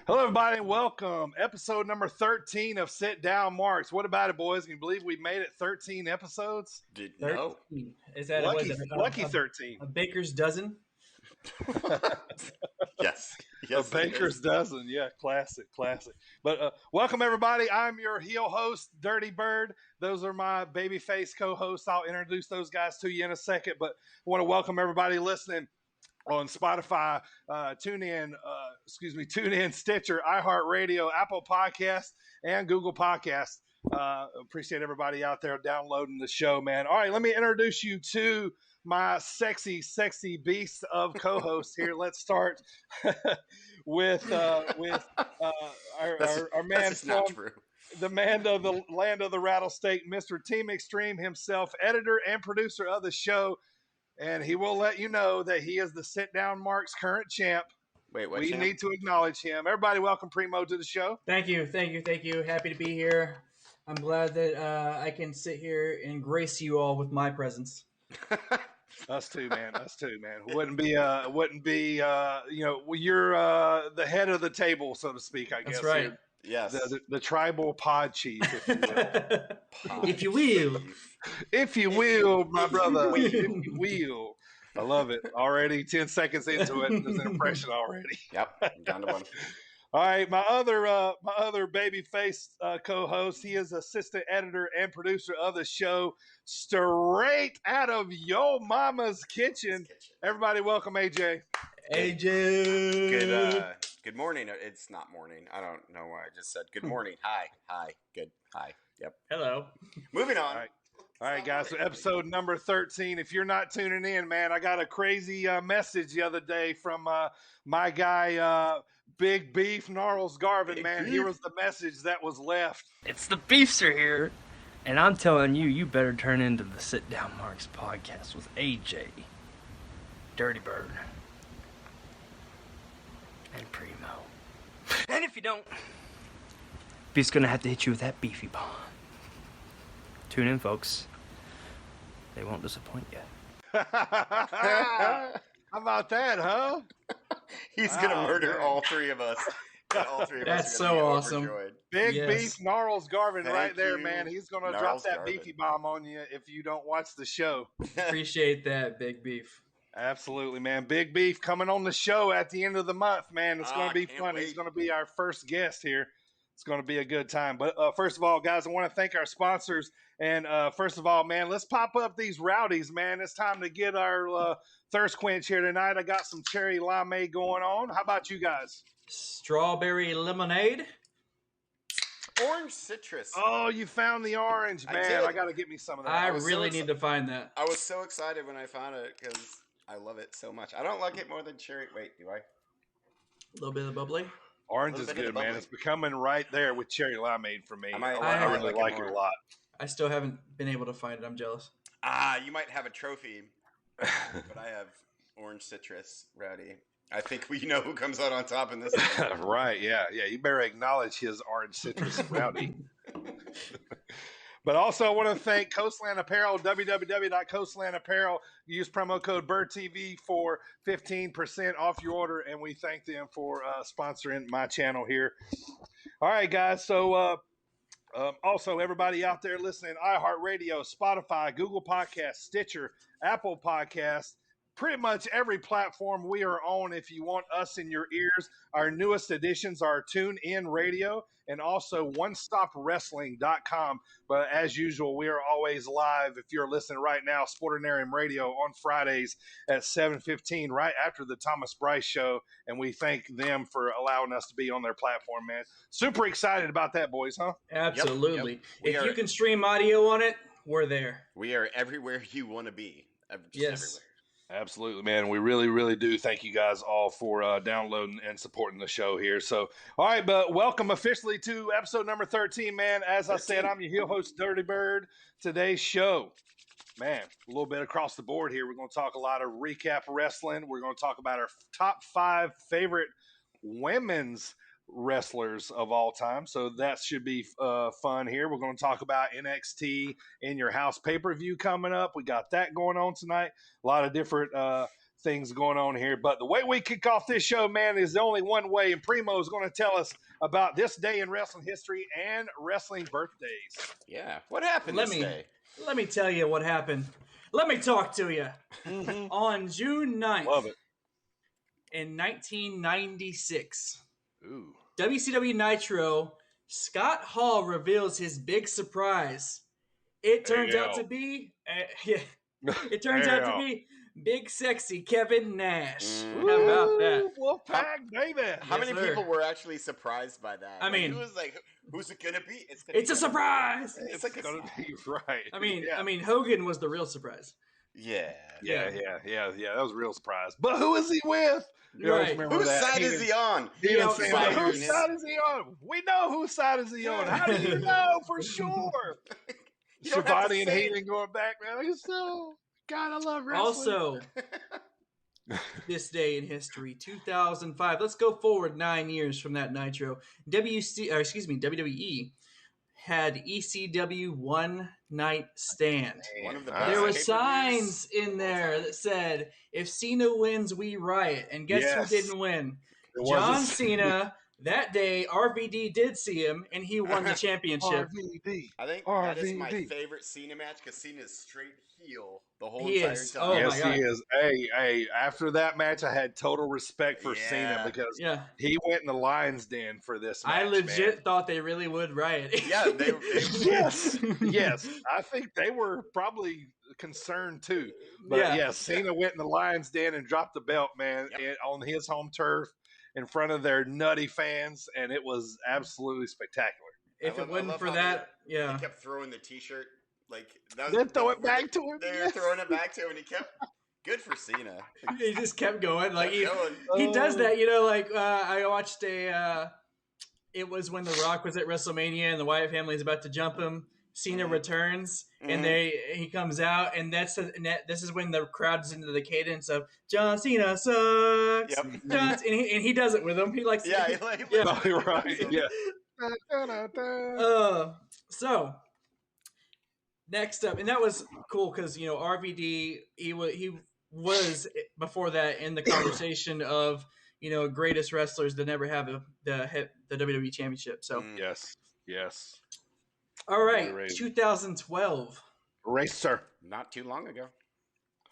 Hello, everybody, and welcome. Episode number 13 of Sit Down Marks. What about it, boys? Can you believe we made it 13 episodes? Didn't know. Is that lucky 13? A baker's dozen? Yes. A baker's dozen. Yeah, classic. But welcome, everybody. I'm your heel host, Dirty Bird. Those are my babyface co-hosts. I'll introduce those guys to you in a second, but I want to welcome everybody listening on Spotify, TuneIn, Stitcher, iHeartRadio, Apple Podcast, and Google Podcast. Appreciate everybody out there downloading the show, man. All right, let me introduce you to my sexy beast of co-hosts here. Let's start with our man from the man of the land of the rattlesnake, Mr. Team Extreme himself, editor and producer of the show. And he will let you know that he is the Sit Down Marks current champ. Wait, what? We need to acknowledge him. Everybody, welcome Primo to the show. Thank you. Happy to be here. I'm glad that I can sit here and grace you all with my presence. Us too, man. Wouldn't be you're the head of the table, so to speak, I guess. That's right. Yes. The tribal pod chief, if you will. If you will, my brother. If you will. I love it. Already 10 seconds into it, there's an impression already. Yep. Down to one. All right, my other babyface co-host. He is assistant editor and producer of the show, straight out of Yo Mama's kitchen. Everybody, welcome AJ. AJ. Good morning. It's not morning. I don't know why I just said good morning. Hi. Good. Hi. Yep. Hello. Moving on. All right, guys. So episode number 13. If you're not tuning in, man, I got a crazy message the other day from my guy, Big Beef Gnarls Garvin, man. Here was the message that was left. It's the Beefs are here, and I'm telling you, you better turn into the Sit Down Marks podcast with AJ, Dirty Bird, and Primo. And if you don't, Beef's gonna have to hit you with that beefy bomb. Tune in, folks. They won't disappoint you. How about that, huh? He's going to murder all three of us. All three of That's us so awesome. Overjoyed. Big Beef Gnarls Garvin right there, man. He's going to drop that Garvin. beefy bomb on you if you don't watch the show. Appreciate that, Big Beef. Absolutely, man. Big Beef coming on the show at the end of the month, man. It's going to be fun. He's going to be our first guest here. It's going to be a good time. But first of all, guys, I want to thank our sponsors. And first of all, man, let's pop up these rowdies, man. It's time to get our thirst quench here tonight. I got some cherry limeade going on. How about you guys? Strawberry lemonade. Orange citrus. Oh, you found the orange, man. I got to get me some of that. I really need to find that. I was so excited when I found it because I love it so much. I don't like it more than cherry. Wait, do I? A little bit of bubbly. Orange is good, man. It's becoming right there with cherry limeade for me. I really like it a lot. I still haven't been able to find it. I'm jealous. You might have a trophy, but I have orange citrus, Rowdy. I think we know who comes out on top in this one. Right, yeah. You better acknowledge his orange citrus, Rowdy. But also, I want to thank Coastland Apparel, www.coastland Apparel. Use promo code BirdTV for 15% off your order, and we thank them for sponsoring my channel here. All right, guys. So, also, everybody out there listening, iHeartRadio, Spotify, Google Podcasts, Stitcher, Apple Podcasts, pretty much every platform we are on if you want us in your ears. Our newest additions are TuneIn Radio and also OneStopWrestling.com. But as usual, we are always live. If you're listening right now, Sportinarium Radio on Fridays at 7:15, right after the Thomas Bryce show. And we thank them for allowing us to be on their platform, man. Super excited about that, boys, huh? Absolutely. Yep. If you can stream audio on it, we're there. We are everywhere you want to be. Everywhere. Absolutely, man. We really, really do thank you guys all for downloading and supporting the show here. So, all right, but welcome officially to episode number 13, man. As I said, I'm your heel host, Dirty Bird. Today's show, man, a little bit across the board here. We're going to talk a lot of recap wrestling. We're going to talk about our top 5 favorite women's wrestlers of all time. So that should be fun here. We're going to talk about NXT in your house pay-per-view coming up. We got that going on tonight. A lot of different things going on here. But the way we kick off this show, man, is the only one way. And Primo is going to tell us about this day in wrestling history and wrestling birthdays. Yeah. What happened this day? Let me tell you what happened. Let me talk to you. On June 9th, Love it. in 1996, Ooh. WCW Nitro, Scott Hall reveals his big surprise. It turns out to be, it turns out to be Big Sexy Kevin Nash. How about that? Wolfpack, baby. How many people were actually surprised by that? I mean, who was like, who's it gonna be? It's a surprise. It's like gonna be right. I mean, Hogan was the real surprise. Yeah. That was a real surprise. But who is he with? Right. Whose side is he on? Whose side is he on? We know whose side is he on. How do you know for sure? Shivani and Hayden going back, man. God, I love wrestling. Also, this day in history, 2005. Let's go forward 9 years from that Nitro. WWE had ECW One Night Stand. One of the There were best signs in there that said, "If Cena wins, we riot." And guess who didn't win? John Cena. That day, RVD did see him, and he won the championship. RVD. I think that is my favorite Cena match because Cena's straight heel the whole entire time. Oh, yes, my God. he is. Hey, after that match, I had total respect for Cena because he went in the lion's den for this match. I legit thought they really would riot. Yeah, they yes. I think they were probably concerned too. But Cena went in the lion's den and dropped the belt, man, on his home turf in front of their nutty fans, and it was absolutely spectacular. If it wasn't for that, he kept throwing the T-shirt. Like then throw it back to him. They were throwing it back to him, and he kept. Good for Cena. He just kept going. Like he does that, Like I watched it was when The Rock was at WrestleMania, and the Wyatt family is about to jump him. Cena returns, and he comes out, and this is when the crowd's into the cadence of John Cena sucks. Yep. And he does it with him. He likes So next up, and that was cool because RVD he was before that in the conversation of greatest wrestlers that never have the WWE championship. So yes. All right, 2012. Racer. Not too long ago.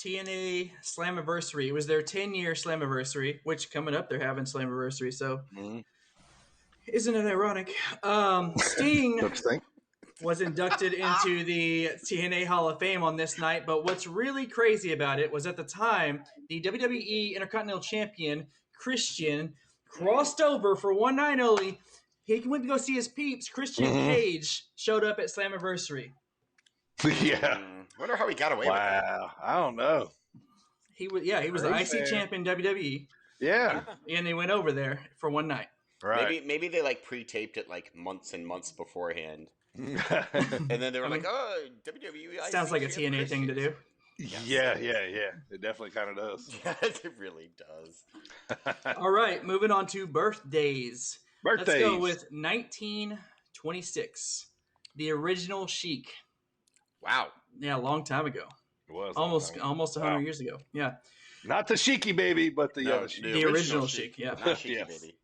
TNA Slammiversary. It was their 10-year Slammiversary, which coming up they're having Slammiversary. So isn't it ironic? Sting was inducted into the TNA Hall of Fame on this night. But what's really crazy about it was at the time, the WWE Intercontinental Champion, Christian, crossed over for one night only. He went to go see his peeps. Christian Cage showed up at Slammiversary. Yeah. Wonder how he got away with that. Wow. I don't know. He was the IC champion WWE. Yeah. And they went over there for one night. Right. Maybe they months and months beforehand. And then they were WWE. Sounds like a TNA thing to do. Yeah. It definitely kind of does. Yeah, it really does. All right, moving on to birthdays. Let's go with 1926. The original Sheik. Wow. Yeah, a long time ago. It was almost 100 years ago. Yeah. Not the Sheiky baby, but the other Sheik. The original Sheik. Yeah. Not Sheiky baby.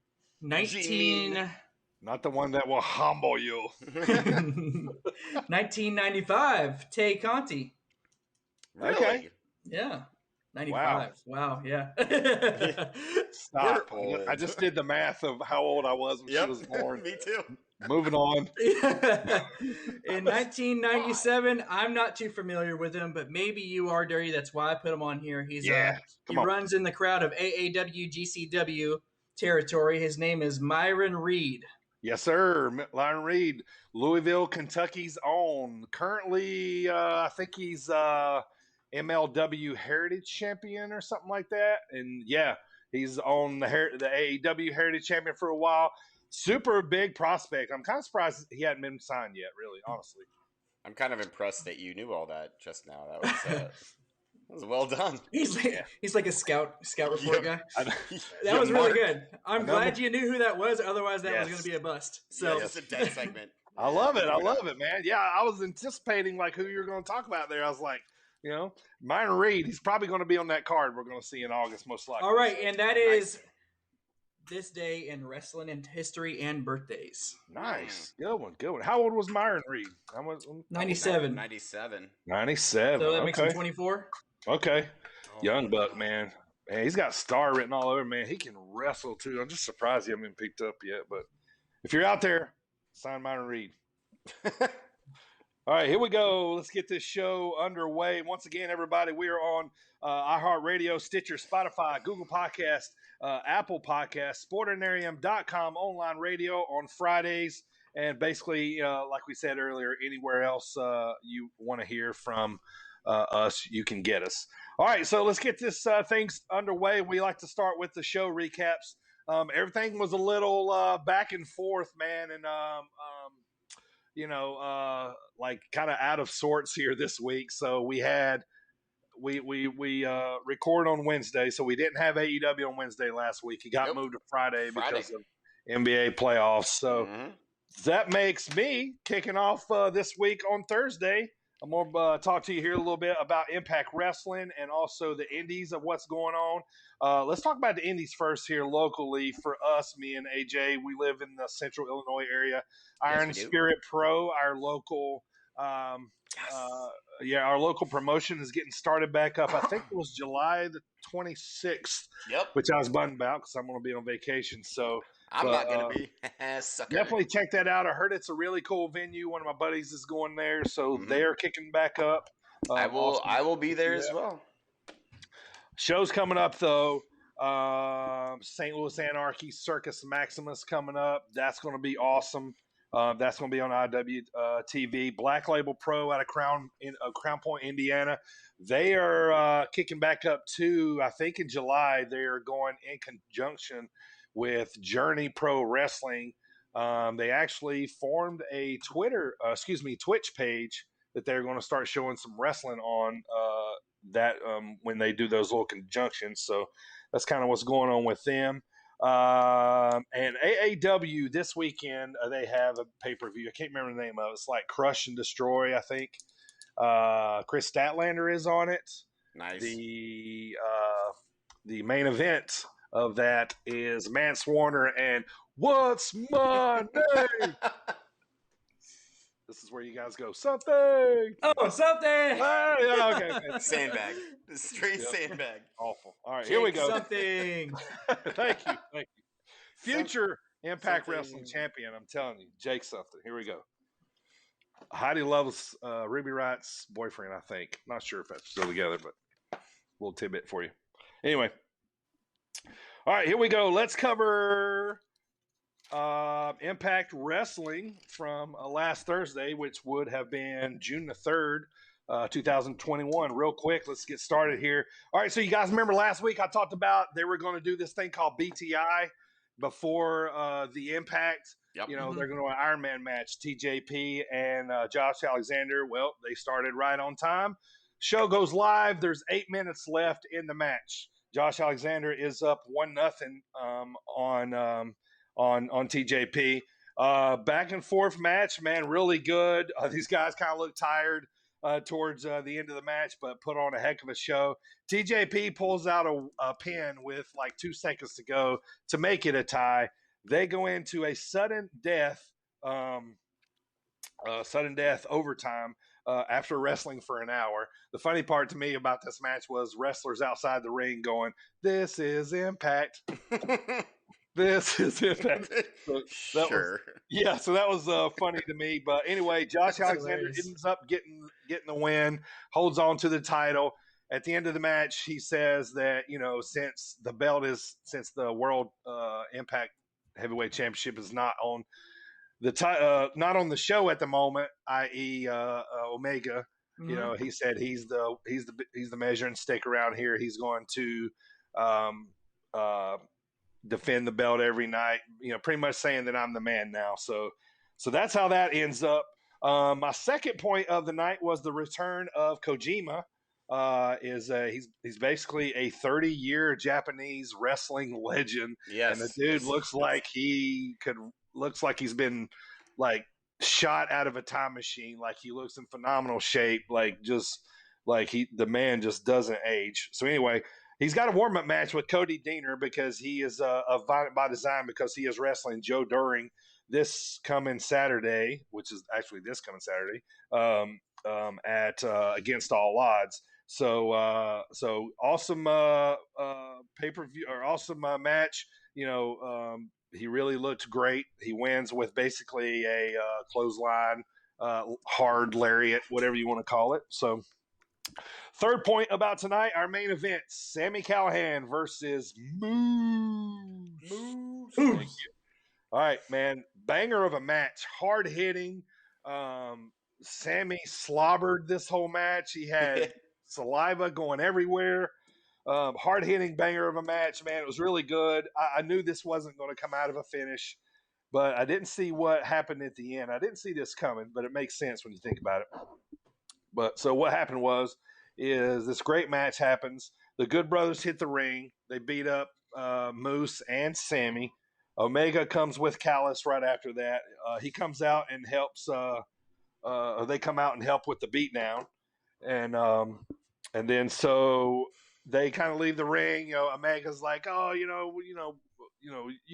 Not the one that will humble you. 1995. Tay Conti. Really? Okay. Yeah. 95. Wow. Yeah. Stop. I just did the math of how old I was when she was born. Me too. Moving on. In 1997, I'm not too familiar with him, but maybe you are, Dirty. That's why I put him on here. He runs in the crowd of AAW GCW territory. His name is Myron Reed. Yes, sir. Myron Reed, Louisville, Kentucky's own. Currently, I think he's MLW Heritage Champion or something like that. And he's on the AEW Heritage Champion for a while. Super big prospect. I'm kind of surprised he hadn't been signed yet, really, honestly. I'm kind of impressed that you knew all that just now. That was well done. He's like a scout report guy. That was really good. I'm glad you knew who that was. Otherwise, that was going to be a bust. So it's a dead segment. I love it. I love it, man. Yeah, I was anticipating who you're going to talk about there. I was like, You know, Myron Reed, he's probably going to be on that card we're going to see in August, most likely. All right, and that is this day in wrestling and history and birthdays. Nice. Good one. Good one. How old was Myron Reed? 97. 97. 97. So that makes him 24? Okay. Oh, Young buck, man. Man, he's got star written all over, man. He can wrestle, too. I'm just surprised he hasn't been picked up yet. But if you're out there, sign Myron Reed. All right, here we go. Let's get this show underway. Once again, everybody, we are on iHeartRadio, Stitcher, Spotify, Google Podcast, Apple Podcast, Sportinarium.com, online radio on Fridays, and basically, like we said earlier, anywhere else you want to hear from us, you can get us. All right, so let's get this things underway. We like to start with the show recaps. Everything was a little back and forth, man, and like kind of out of sorts here this week. So we record on Wednesday, so we didn't have AEW on Wednesday last week. It got moved to Friday because of NBA playoffs. So that makes me kicking off this week on Thursday. I'm going to talk to you here a little bit about Impact Wrestling and also the indies of what's going on. Let's talk about the indies first here locally for us, me and AJ. We live in the central Illinois area. Iron Spirit Pro, our local our local promotion is getting started back up. I think it was July the 26th, which I was bummed about because I'm going to be on vacation. So I'm not going to be. Definitely check that out. I heard it's a really cool venue. One of my buddies is going there, so they're kicking back up. I will be there as well. Shows coming up, though. St. Louis Anarchy Circus Maximus coming up. That's going to be awesome. That's going to be on IWTV. Black Label Pro out of Crown Point, Indiana. They are kicking back up too. I think in July they are going in conjunction with Journey Pro Wrestling. They actually formed a Twitch page that they're going to start showing some wrestling on when they do those little conjunctions. So that's kind of what's going on with them. And AAW this weekend, they have a pay-per-view. I can't remember the name of it. It's like Crush and Destroy, I think. Chris Statlander is on it. Nice. The main event of that is Mance Warner and What's My Name? This is where you guys go, something. Oh, something. Yeah, okay. Sandbag. Straight sandbag. Awful. All right, here we go. Something. Thank you. Future Impact Wrestling champion, I'm telling you, Jake something. Here we go. Heidi loves Ruby Wright's boyfriend, I think. Not sure if that's still together, but a little tidbit for you. Anyway. All right, here we go. Let's cover Impact Wrestling from last Thursday, which would have been June the 3rd, 2021. Real quick, let's get started here. All right, so you guys remember last week I talked about they were going to do this thing called BTI before the Impact. Yep. You know, they're going to do an Iron Man match, TJP and Josh Alexander. Well, they started right on time. Show goes live. There's 8 minutes left in the match. Josh Alexander is up 1-0 on TJP. Back and forth match, man, really good. These guys kind of look tired towards the end of the match, but put on a heck of a show. TJP pulls out a pin with like 2 seconds to go to make it a tie. They go into a sudden death overtime after wrestling for an hour. The funny part to me about this match was wrestlers outside the ring going, "This is Impact." This is Impact. So Sure. So that was funny to me. But anyway, Josh Alexander ends up getting the win, holds on to the title. At the end of the match, he says that, you know, since the World Impact Heavyweight Championship is not on not on the show at the moment, i.e. Omega. You know, he said he's the measuring stick around here. He's going to defend the belt every night. You know, pretty much saying that I'm the man now. So that's how that ends up. My second point of the night was the return of Kojima. He's basically a 30-year Japanese wrestling legend. Yes, and the dude looks like he's been like shot out of a time machine. Like he looks in phenomenal shape. Like just Like the man just doesn't age. So anyway, he's got a warm-up match with Cody Deaner because he is a Violent by Design because he is wrestling Joe Doering this coming Saturday, which is actually this coming Saturday, at Against All Odds. So awesome pay-per-view or awesome match. He really looked great. He wins with basically a clothesline, hard lariat, whatever you want to call it. So third point about tonight, our main event, Sami Callihan versus Moose. Thank you. All right, man. Banger of a match. Hard hitting. Sammy slobbered this whole match. He had saliva going everywhere. Hard hitting banger of a match, man. It was really good. I knew this wasn't going to come out of a finish, but I didn't see what happened at the end. I didn't see this coming, but it makes sense when you think about it. But so what happened is this great match happens. The Good Brothers hit the ring. They beat up Moose and Sammy. Omega comes with Callis right after that. He comes out and helps. They come out and help with the beatdown, and then so they kind of leave the ring. Omega's like, "Oh, you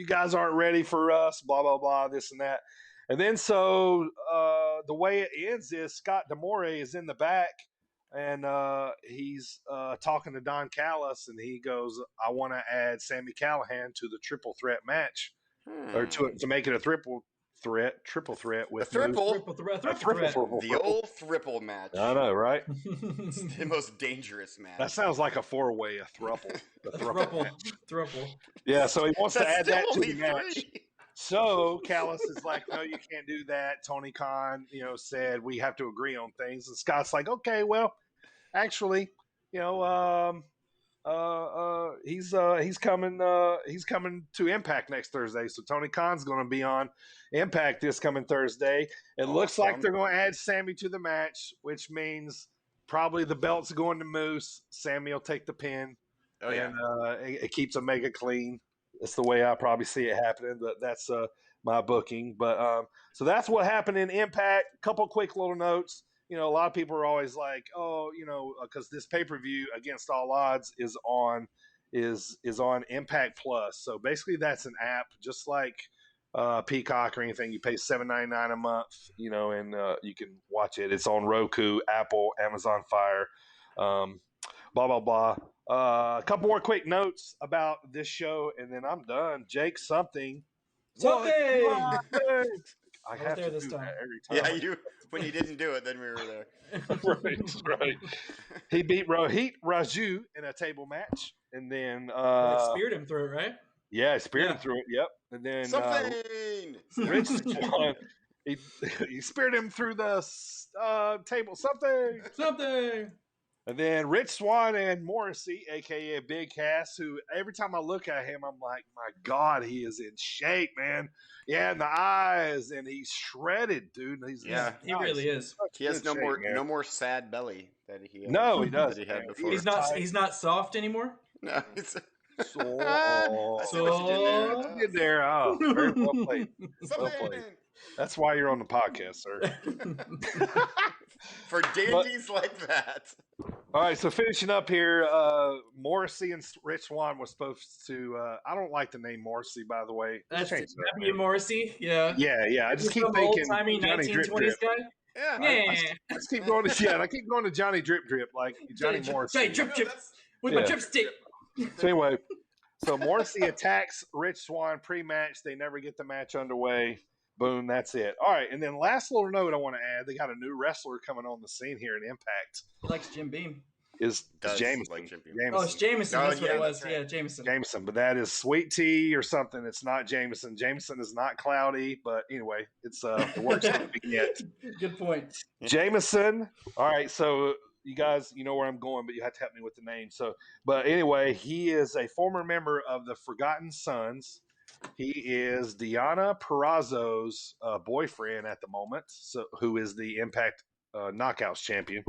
guys aren't ready for us." Blah blah blah. This and that, and then so the way it ends is Scott D'Amore is in the back. And he's talking to Don Callis, and he goes, "I want to add Sami Callihan to the triple threat match, or to make it a triple threat with the the old triple match." I know, right? It's the most dangerous match. That sounds like a four-way, a thruple. Thruple. Yeah, so he wants to add that to the 3. match. So Callis is like, "No, you can't do that." Tony Khan, said we have to agree on things, and Scott's like, "Okay, well, actually, he's coming to Impact next Thursday. So Tony Khan's going to be on Impact this coming Thursday. It looks like they're going to add Sammy to the match, which means probably the belt's going to Moose. Sammy will take the pin, and it keeps Omega clean. That's the way I probably see it happening, but that's my booking. But so that's what happened in Impact. A couple quick little notes. A lot of people are always like, "Oh, because this pay-per-view Against All Odds is on Impact Plus." So basically, that's an app, just like Peacock or anything. You pay $7.99 a month, and you can watch it. It's on Roku, Apple, Amazon Fire, blah blah blah. A couple more quick notes about this show, and then I'm done. Jake, something. I I was have there to this do time. that every time. Yeah, when you didn't do it, then we were there. right. He beat Rohit Raju in a table match, and then Speared him through it, right? Yeah, speared him through it. Yep, and then Rich Swan, he speared him through the table. Something. And then Rich Swann and Morrissey, a.k.a. Big Cass, who every time I look at him, I'm like, my God, he is in shape, man. Yeah, and the eyes, and he's shredded, dude. He really is. He has no more sad belly that he doesn't. That he had before. He's not soft anymore. No, it's in there. Oh, very well played. Well played. That's why you're on the podcast, sir. For dandies like that. All right, so finishing up here, Morrissey and Rich Swann was supposed to. I don't like the name Morrissey, by the way. That's W. Morrissey. Yeah. I just keep thinking old-timey 1920s guy. Yeah. I just keep going to I keep going to Johnny Drip Drip, like Johnny Morrissey. Johnny Drip Drip with my dripstick. So anyway, so Morrissey attacks Rich Swann pre-match. They never get the match underway. Boom, that's it. All right, and then last little note I want to add: they got a new wrestler coming on the scene here in Impact. He likes Jim Beam. Is Jameson? Like Jim Beam. Oh, it's Jameson. That's what it was. Right. Yeah, Jameson. Jameson, but that is Sweet Tea or something. It's not Jameson. Jameson is not cloudy, but anyway, it's the worst thing we get. Good point. Jameson. All right, so you guys, you know where I'm going, but you have to help me with the name. So, but anyway, he is a former member of the Forgotten Sons. He is Deonna Purrazzo's boyfriend at the moment, so who is the Impact Knockouts champion.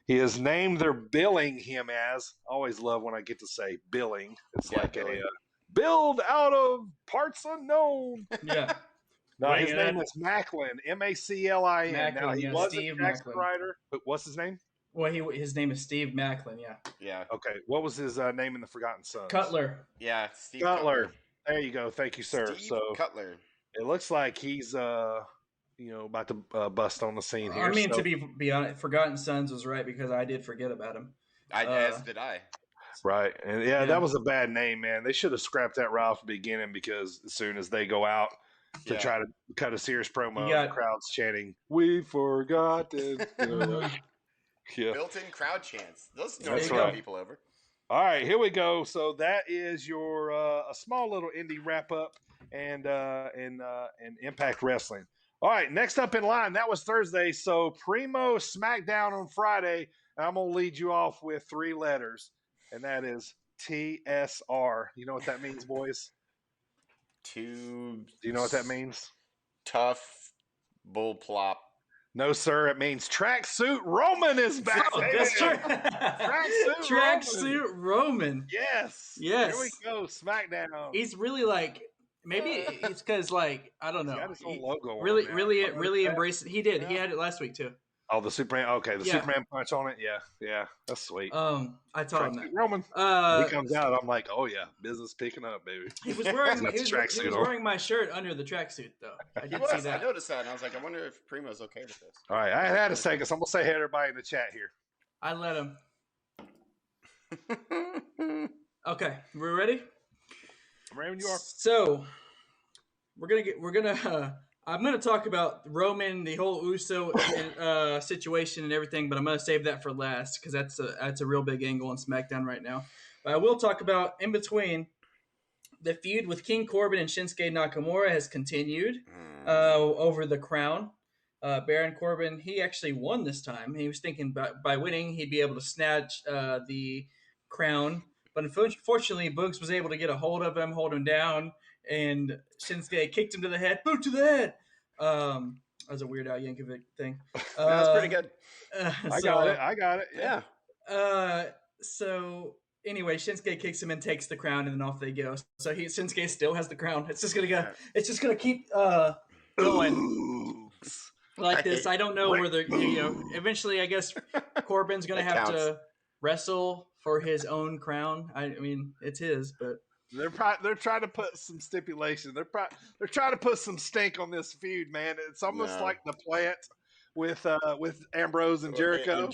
He is named. They're billing him as. I always love when I get to say billing. It's like a build out of parts unknown. Yeah. No, his name is Macklin. Maclin. Now he was a Jackson writer, but what's his name? Well, his name is Steve Macklin. Yeah. Yeah. Okay. What was his name in the Forgotten Sons? Cutler. Yeah. Steve Cutler. There you go. Thank you, sir. Steve So Cutler. it looks like he's about to bust on the scene here. I mean, to be honest, Forgotten Sons was right because I did forget about him. As did I. Right. And that was a bad name, man. They should have scrapped that right off the beginning because as soon as they go out to try to cut a serious promo, the crowd's chanting, "We forgotten." Built-in crowd chants. Those normally get people over. All right, here we go. So that is your a small little indie wrap up and Impact Wrestling. All right, next up in line, that was Thursday. So Primo SmackDown on Friday. I'm gonna lead you off with 3 letters. And that is TSR. You know what that means, boys? Do you know what that means? Tough bull plop. No, sir. It means Tracksuit Roman is back. Oh, that's true. Tracksuit Roman. Yes. Yes. Here we go. SmackDown. He's really like, maybe it's because like, I don't know. He got his own logo really, on, really embrace it. He did. Yeah. He had it last week too. Oh, the Superman. Okay, the Superman punch on it. Yeah, that's sweet. I taught him that. Roman. He comes out. I'm like, oh yeah, business picking up, baby. He was wearing my shirt under the tracksuit though. I did see that. I noticed that, and I was like, I wonder if Primo's okay with this. All right, I had a second, so I'm gonna say hey to everybody in the chat here. I let him. Okay, we're ready. I'm ready when you are. So I'm going to talk about Roman, the whole Uso situation and everything, but I'm going to save that for last because that's a real big angle on SmackDown right now. But I will talk about, in between, the feud with King Corbin and Shinsuke Nakamura has continued over the crown. Baron Corbin, he actually won this time. He was thinking by winning, he'd be able to snatch the crown. But unfortunately, Boogs was able to get a hold of him, hold him down, and Shinsuke kicked him to the head. Boot to the head. That was a Weird Al Yankovic thing. That's pretty good. I got it. Yeah. So anyway, Shinsuke kicks him and takes the crown, and then off they go. So Shinsuke still has the crown. It's just gonna keep going like this. I don't know where they're. Eventually, I guess Corbin's gonna have to wrestle for his own crown. I mean, it's his, but. They're trying to put some stipulation. They're trying to put some stink on this feud, man. It's almost like the plant with Ambrose and Jericho.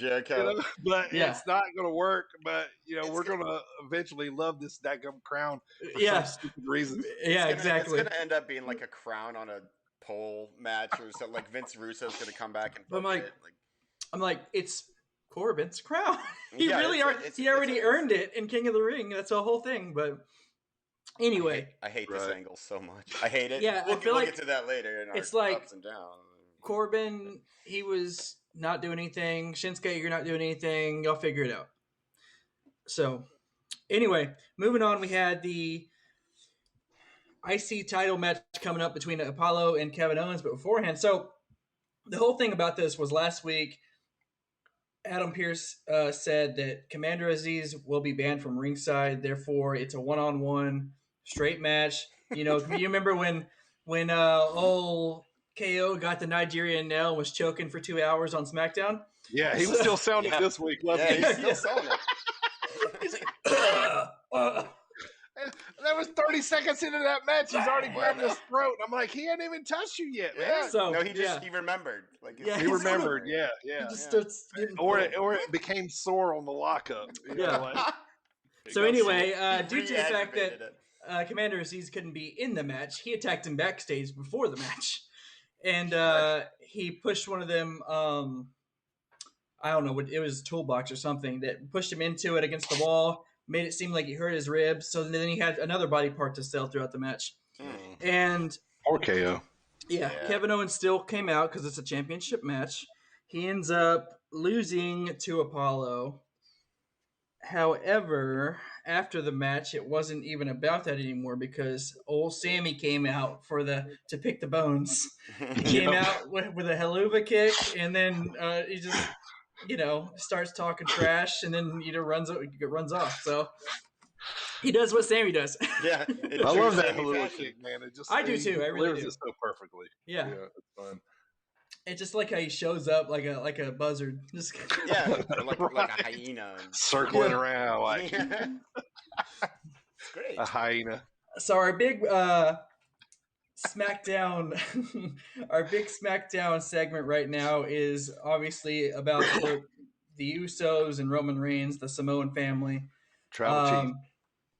But it's not going to work. But we're going to eventually love this daggum crown for some stupid reason. Yeah, exactly. It's going to end up being like a crown on a pole match or something. Like Vince Russo's going to come back and. I'm like, it's Corbin's crown. He already earned it in King of the Ring. That's the whole thing, but. Anyway, I hate this angle so much. I hate it. Yeah, we'll get to that later. It's like ups and downs. Corbin, he was not doing anything. Shinsuke, you're not doing anything. Y'all figure it out. So, anyway, moving on. We had the IC title match coming up between Apollo and Kevin Owens, but beforehand, so the whole thing about this was last week. Adam Pearce said that Commander Aziz will be banned from ringside. Therefore, it's a one-on-one straight match. You remember when old KO got the Nigerian nail and was choking for 2 hours on SmackDown? Yeah, he was still selling it this week, wasn't he? He's still selling it. That was 30 seconds into that match. He's already grabbed his throat. I'm like, he hadn't even touched you yet, man. Yeah. So, no, he remembered. He remembered. Yeah. He just starts getting or it became sore on the lockup. So anyway, due to the fact that Commander Aziz couldn't be in the match, he attacked him backstage before the match, and he pushed one of them. I don't know what it was, a toolbox or something that pushed him into it against the wall. Made it seem like he hurt his ribs, so then he had another body part to sell throughout the match. And or KO. Yeah, Kevin Owens still came out because it's a championship match. He ends up losing to Apollo. However, after the match, it wasn't even about that anymore because old Sammy came out to pick the bones. He came out with a haluva kick, and then he just. Starts talking trash and then runs off. So he does what Sammy does. Yeah, I love that haluva kick, man. I do too. I really do. It so perfectly. Yeah, it's fun. It's just like how he shows up like a buzzard. Just Yeah, like a hyena. Circling around like It's great. a hyena. So our big SmackDown, our big SmackDown segment right now is obviously about the Usos and Roman Reigns, the Samoan family. Tribal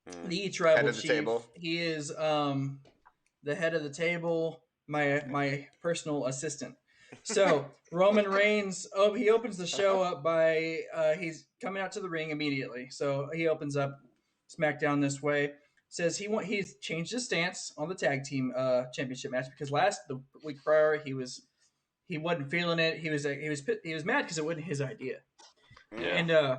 chief. The tribal Head of the chief. table. He is the head of the table, my personal assistant. So Roman Reigns, he opens the show up by he's coming out to the ring immediately. So he opens up SmackDown this way. Says he's changed his stance on the tag team championship match because the week prior he wasn't feeling it. He was mad because it wasn't his idea. Yeah.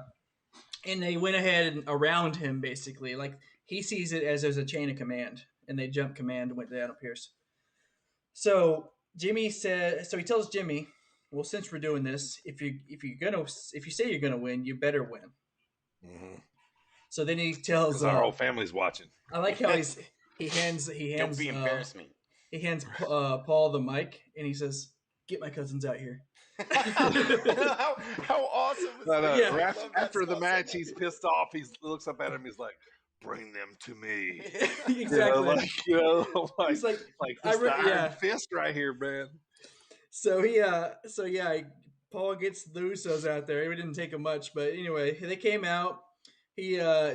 And they went ahead and around him basically. Like he sees it as there's a chain of command, and they jumped command and went to Adam Pearce. So he tells Jimmy, well, since we're doing this, if you say you're gonna win, you better win. Mm-hmm. So then he tells our whole family's watching. I like how he hands Don't be embarrassment. He hands Paul the mic and he says, "Get my cousins out here." how awesome is that? Yeah. After the match, he's pissed off. He looks up at him. He's like, "Bring them to me." Exactly. He's like iron fist right here, man. So Paul gets the Usos out there. It didn't take him much, but anyway, they came out.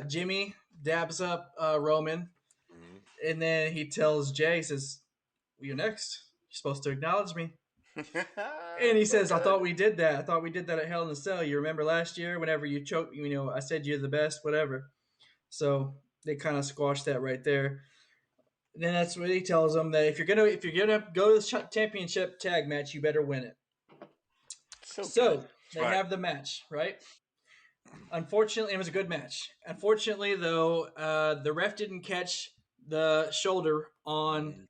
Jimmy dabs up Roman, and then he tells Jay, he says, well, "You're next. You're supposed to acknowledge me." And he says, "I thought we did that. I thought we did that at Hell in a Cell. You remember last year whenever you choked, I said you're the best, whatever." So they kind of squashed that right there. And then that's what he tells them, that if you're gonna go to the championship tag match, you better win it. So they have the match, right? Unfortunately, it was a good match. Unfortunately, though, the ref didn't catch the shoulder on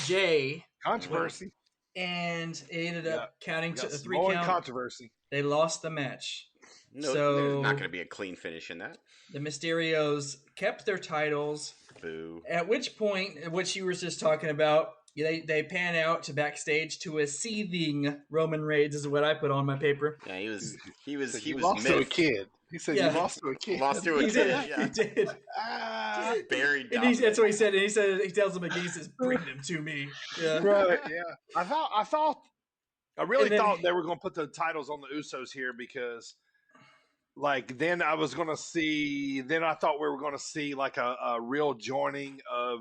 Jay. Controversy. And it ended up counting to a 3 count. Controversy. They lost the match. No, so there's not going to be a clean finish in that. The Mysterios kept their titles. Boo. At which point, what you were just talking about, they pan out to backstage to a seething Roman Reigns, is what I put on my paper. Yeah, he was lost to a kid. He said you lost to a kid. Lost to a kid. Yeah. He did. Just buried. And that's what he said. And he tells him again. He says, "Bring them to me." Yeah. Right. Yeah. I really thought they were going to put the titles on the Usos here because, then I was going to see. Then I thought we were going to see a real joining of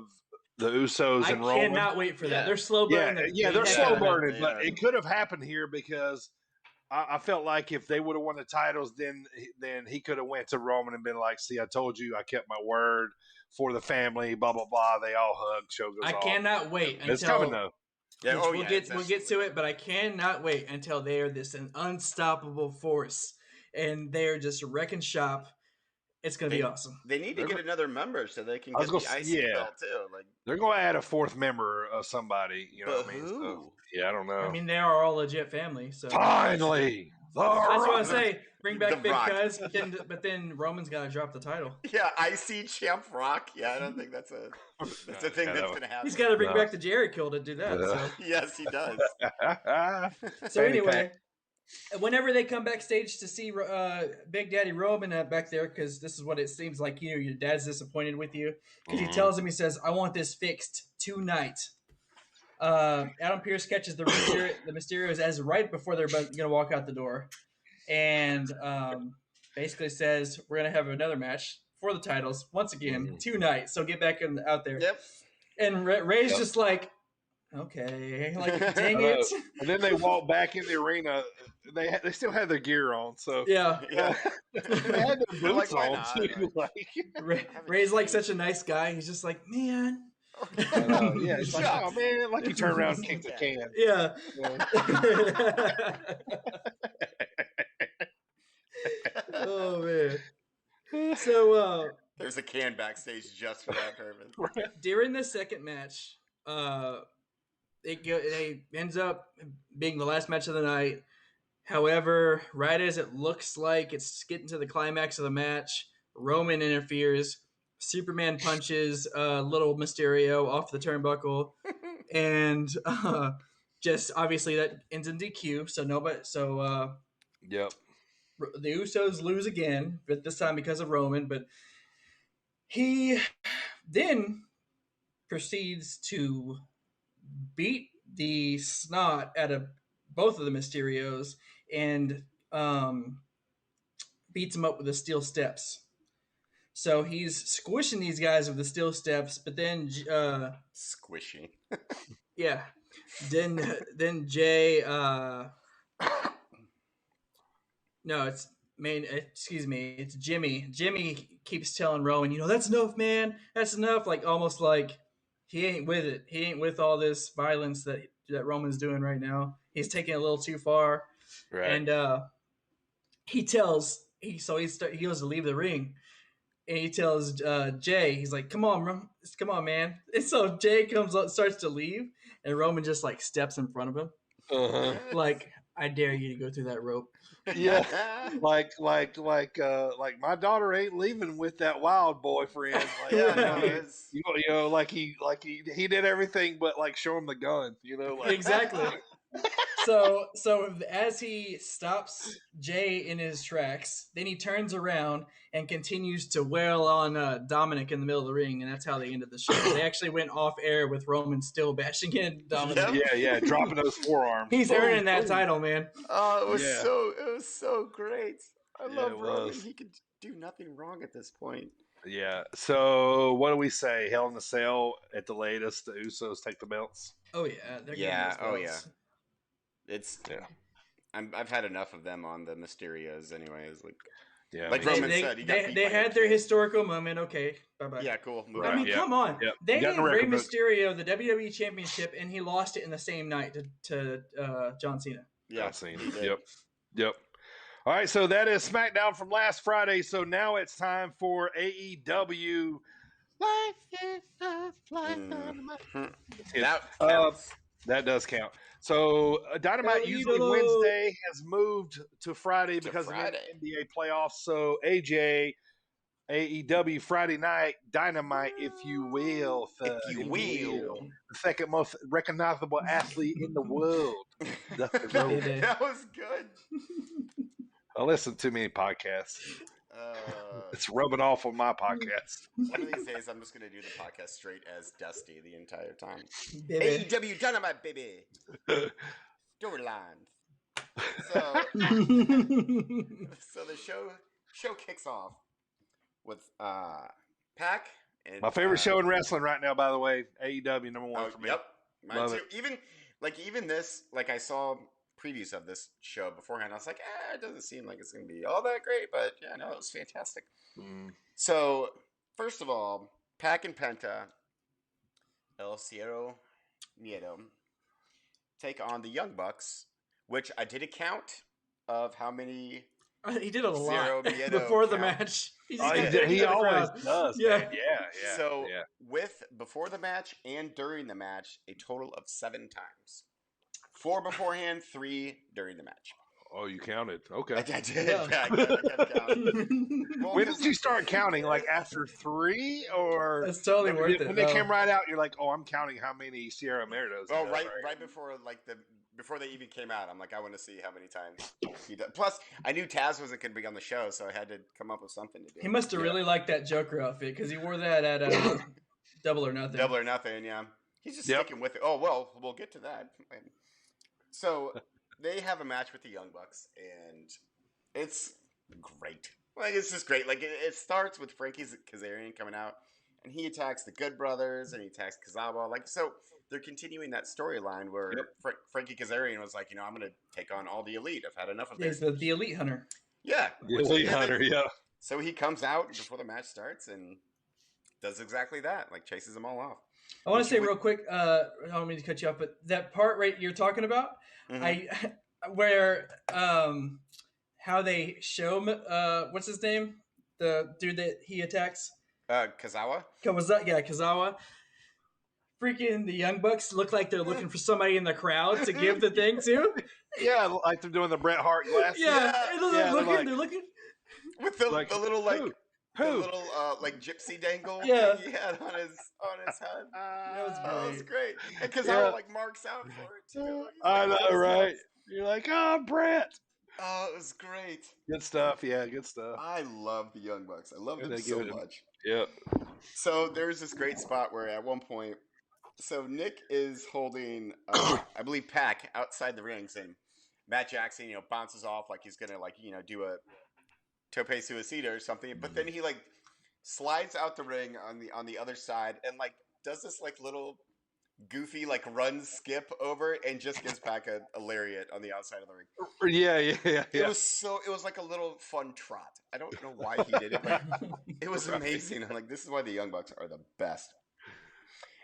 the Usos and Roman. I cannot wait for that. They're slow burning. Yeah, they're slow burning, but it could have happened here because I felt like if they would have won the titles, then he could have went to Roman and been like, "See, I told you, I kept my word for the family." Blah blah blah. They all hug. Show goes I off. cannot wait until it's coming though. Yeah, we'll get to it, but I cannot wait until they are an unstoppable force and they're just wrecking shop. It's going to be awesome. They need to get another member so they can get the IC belt too. They're going to add a fourth member of somebody. You know but what I mean? Who? So, yeah, I don't know. I mean, they are all legit family. So finally, that's what I say. Bring back Big Cuz, but then Roman's got to drop the title. Yeah, IC Champ Rock. Yeah, I don't think that's a thing that's going to happen. He's got to bring back the Jericho to do that. So. Yes, he does. So anyway, whenever they come backstage to see Big Daddy Roman back there, because this is what it seems like, your dad's disappointed with you, because he tells him, he says, "I want this fixed tonight." Adam Pearce catches the Mysterios as right before they're going to walk out the door, and basically says, "We're going to have another match for the titles once again tonight. So get back out there." Yep. And Ray's just like, "Okay, dang it!" And then they walk back in the arena. They still had their gear on, so yeah. They had their boots on too. Ray's like such a nice guy. He's just like, "Man." Yeah, it's like, "Oh man," like you turn around and kick the can. Yeah. Oh man. So there's a can backstage just for that purpose. During the second match, it ends up being the last match of the night. However, right as it looks like it's getting to the climax of the match, Roman interferes. Superman punches little Mysterio off the turnbuckle, and just obviously that ends in DQ. So nobody. So Yep. the Usos lose again, but this time because of Roman. But he then proceeds to beat the snot out of both of the Mysterios and beats them up with the steel steps. So he's squishing these guys with the steel steps, but then Squishing. yeah, then Jay no, it's it's Jimmy. Jimmy keeps telling Roman, that's enough, man. That's enough. Like almost like he ain't with it. He ain't with all this violence that Roman's doing right now. He's taking it a little too far. Right. And he goes to leave the ring. And he tells Jay, he's like, come on, man. And so Jay comes up, starts to leave, and Roman just like steps in front of him. Uh-huh. Like, I dare you to go through that rope. Yeah, like my daughter ain't leaving with that wild boyfriend. Like, Yeah, like he did everything but like show him the gun. Like Exactly. So as he stops Jay in his tracks, then he turns around and continues to wail on Dominic in the middle of the ring, and that's how they ended the show. They actually went off air with Roman still bashing in Dominic. Yeah, dropping those forearms. He's earning that title, man. Oh, it was so great. I love Roman. He could do nothing wrong at this point. Yeah. So what do we say? Hell in a Cell at the latest. The Usos take the belts. Oh yeah. I've had enough of them on the Mysterios, anyways. Like Roman said, they had their historical moment. Okay, bye bye. Yeah, cool. I mean, come on. Yep. They gave Rey Mysterio the WWE Championship, and he lost it in the same night to John Cena. Yeah, John Cena. Yep. All right, so that is SmackDown from last Friday. So now it's time for AEW. Life is a flight. That does count. So Dynamite usually Wednesday has moved to Friday because of the NBA playoffs. So AEW Friday night Dynamite, if you will. The second most recognizable athlete in the world. That was good. I listen to too many podcasts. It's rubbing off on my podcast. One of these days, I'm just going to do the podcast straight as Dusty the entire time. AEW Dynamite, baby. Storylines. So the show kicks off with Pac. And, my favorite show in wrestling right now, by the way. AEW #1 for me. Yep, mine too. Even this, I saw previews of this show beforehand. I was like, it doesn't seem like it's going to be all that great, but yeah, no, it was fantastic. So, first of all, Pac and Penta, El Cielo Miedo, take on the Young Bucks, which I did a count of how many. He did a lot before the match. He always does. Yeah. Man. Yeah. So, with before the match and during the match, a total of 7 times. 4 beforehand, 3 during the match. Oh, you counted. Okay. I did. Yeah, I kept counting. When did you start counting? Like after 3? Or it's totally worth it. When they came right out, you're like, oh, I'm counting how many Sierra Meritos. Oh, right before before they even came out, I'm like, I want to see how many times he does. Plus, I knew Taz wasn't going to be on the show, so I had to come up with something to do. He must have really liked that Joker outfit because he wore that at Double or Nothing. Double or Nothing, yeah. He's just sticking with it. Oh, well, we'll get to that. So they have a match with the Young Bucks, and it's great. It's just great. It starts with Frankie Kazarian coming out, and he attacks the Good Brothers, and he attacks Kazawa. So they're continuing that storyline where Frankie Kazarian was like, I'm going to take on all the Elite. I've had enough of this. He's the Elite Hunter. Yeah. The Elite Hunter, yeah. So he comes out before the match starts and does exactly that, chases them all off. I want to say real quick, I don't mean to cut you off, but that part you're talking about, where how they show what's his name, the dude that he attacks, Kazawa. Kazawa. Freaking the Young Bucks look like they're looking for somebody in the crowd to give the thing to. Yeah, like they're doing the Bret Hart glasses. Yeah, they're looking with the little Who? The little like gypsy dangle Yeah. thing he had on his head. That was That was great. great. Because Yeah. how like Mark's out for it too. He's I like, know, right? You're like, oh, Brett. Oh, it was great. Good stuff. Yeah, good stuff. I love the Young Bucks. I love them They so give it a- much. Yep. So there's this great spot where at one point, so Nick is holding, I believe, Pac outside the rings, and Matt Jackson, bounces off like he's gonna do a tope suicida or something, but then he like slides out the ring on the other side and like does this like little goofy like run skip over and just gives Pac a lariat on the outside of the ring. Yeah. It was like a little fun trot. I don't know why he did it, but it was amazing. I'm like, this is why the Young Bucks are the best.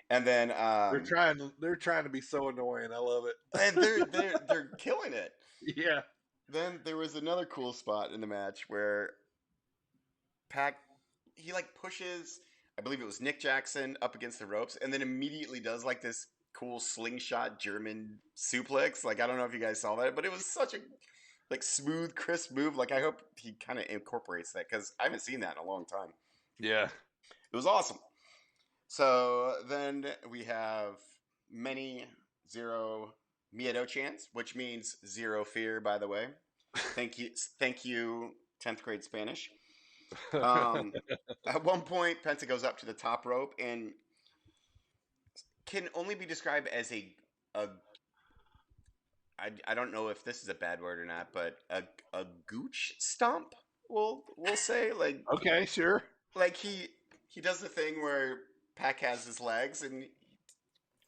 And then they're trying to be so annoying. I love it. And they're killing it. Yeah. Then there was another cool spot in the match where Pac he like pushes, I believe it was Nick Jackson up against the ropes, and then immediately does like this cool slingshot German suplex. Like, I don't know if you guys saw that, but it was such a like smooth, crisp move. Like, I hope he kind of incorporates that because I haven't seen that in a long time. Yeah. It was awesome. So then we have many zero Miedo chants, which means zero fear, by the way. Thank you, 10th grade Spanish. At one point, Penta goes up to the top rope and can only be described as I don't know if this is a bad word or not, but a gooch stomp. We'll say like Okay, sure. like he does the thing where Pac has his legs and he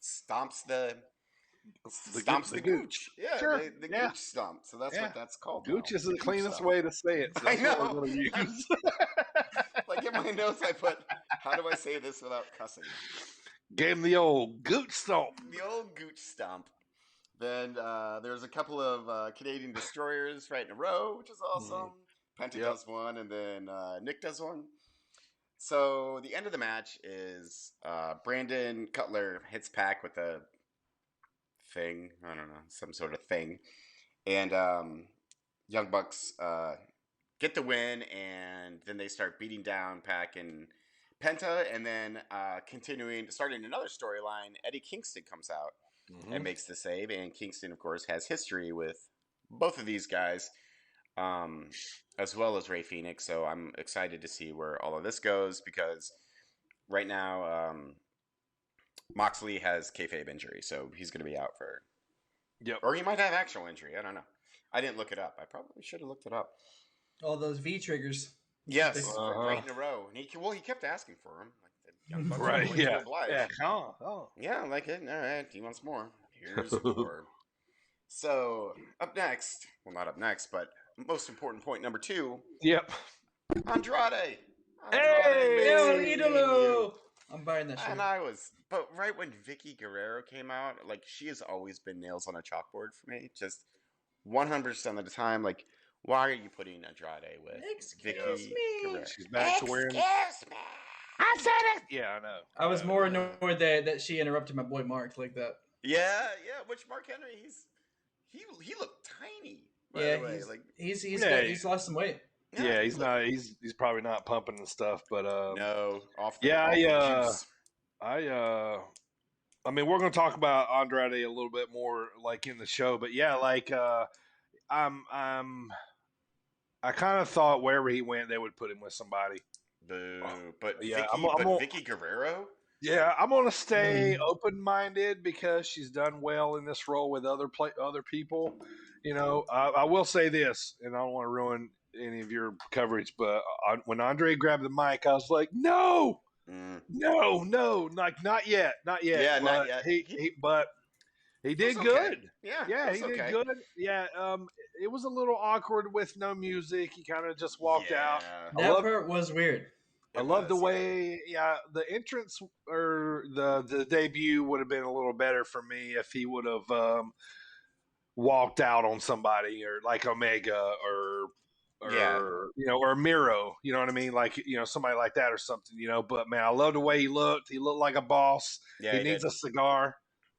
stomps the gooch. Yeah, Sure. the gooch stomp. So that's what that's called. Gooch now. is the Gooch cleanest stomp. way to say it. So I that's know. what we're going to use. Like in my notes, I put, how do I say this without cussing? Gave him the old Gooch stomp. The old gooch stomp. Then there's a couple of Canadian destroyers right in a row, which is awesome. Penta does one, and then Nick does one. So the end of the match is Brandon Cutler hits Pac with a thing. I don't know, some sort of thing. And Young Bucks get the win, and then they start beating down Pac and Penta, and then starting another storyline, Eddie Kingston comes out and makes the save, and Kingston, of course, has history with both of these guys, as well as Ray Phoenix, so I'm excited to see where all of this goes, because right now, Moxley has kayfabe injury, so he's going to be out for... Yep. Or he might have actual injury, I don't know. I didn't look it up. I probably should have looked it up. All those V triggers. Yes, right in a row. And he kept asking for them. Like the Young Bucks Right, yeah. Oh. Yeah, I like it. All right, he wants more. Here's more. So, up next, well, not up next, but most important point number 2. Yep. Andrade. Hey! El Idolo! I'm buying that shit. And but right when Vicky Guerrero came out, like, she has always been nails on a chalkboard for me. Just 100% of the time, like, why are you putting Andrade with Vicky Guerrero? She's back to wearing... Excuse me. I said it! Yeah, I know. I was more annoyed that she interrupted my boy Mark like that. Yeah. Which Mark Henry, he looked tiny. By the way. He's lost some weight. Yeah, he's not. He's probably not pumping and stuff, but no. I mean, we're going to talk about Andrade a little bit more, like in the show, but yeah, like I kind of thought wherever he went, they would put him with somebody. Boo! But yeah, Vicky Guerrero. Yeah, I'm gonna stay open-minded because she's done well in this role with other people. You know, I will say this, and I don't want to ruin any of your coverage, but when Andre grabbed the mic, I was like, no, like not yet. Yeah, but not yet. He did okay. good. Yeah, he did good. Yeah, it was a little awkward with no music. He kind of just walked out. That part was weird. I love the way, the entrance or the debut would have been a little better for me if he would have walked out on somebody or like Omega or Miro, you know what I mean? Like, somebody like that or something, but man, I love the way he looked. He looked like a boss. Yeah, he needs a cigar.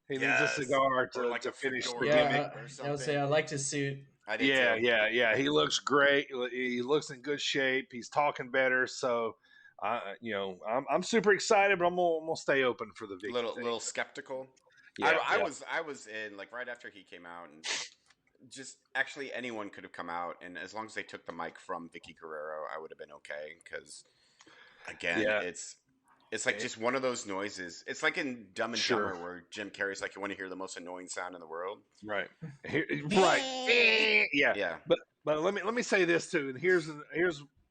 He needs a cigar to finish the gimmick. I would say I liked his suit. I did too. Yeah. He looks great. He looks in good shape. He's talking better. So, I'm super excited, but I'm gonna stay open for the Vicky thing. Little skeptical. Yeah, I was in like right after he came out, and just actually anyone could have come out, and as long as they took the mic from Vicky Guerrero, I would have been okay. Because again, it's like just one of those noises. It's like in Dumb and Dumber where Jim Carrey's like, you want to hear the most annoying sound in the world, right? Right. Yeah. But let me say this too, and here's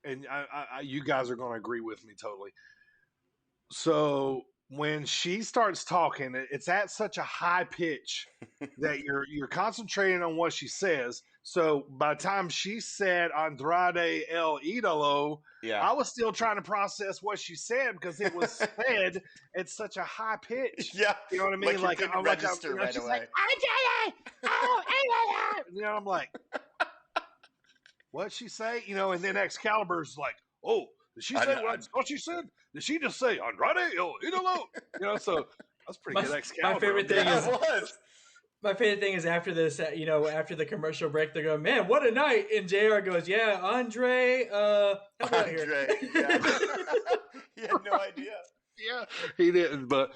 and I you guys are going to agree with me totally. So when she starts talking, it's at such a high pitch that you're concentrating on what she says. So by the time she said Andrade El Idolo, I was still trying to process what she said because it was said at such a high pitch. Yeah, you know what I mean? Like you register right away. Like, I'm like, what'd she say? And then Excalibur's like, oh, did she say what she said? Did she just say Andrade El Idolo? So that's pretty good. Excalibur. My favorite thing is after this, after the commercial break, they're going, man, what a night. And JR goes, yeah, Andre, Andre, yeah. He had no idea. Yeah, he didn't. But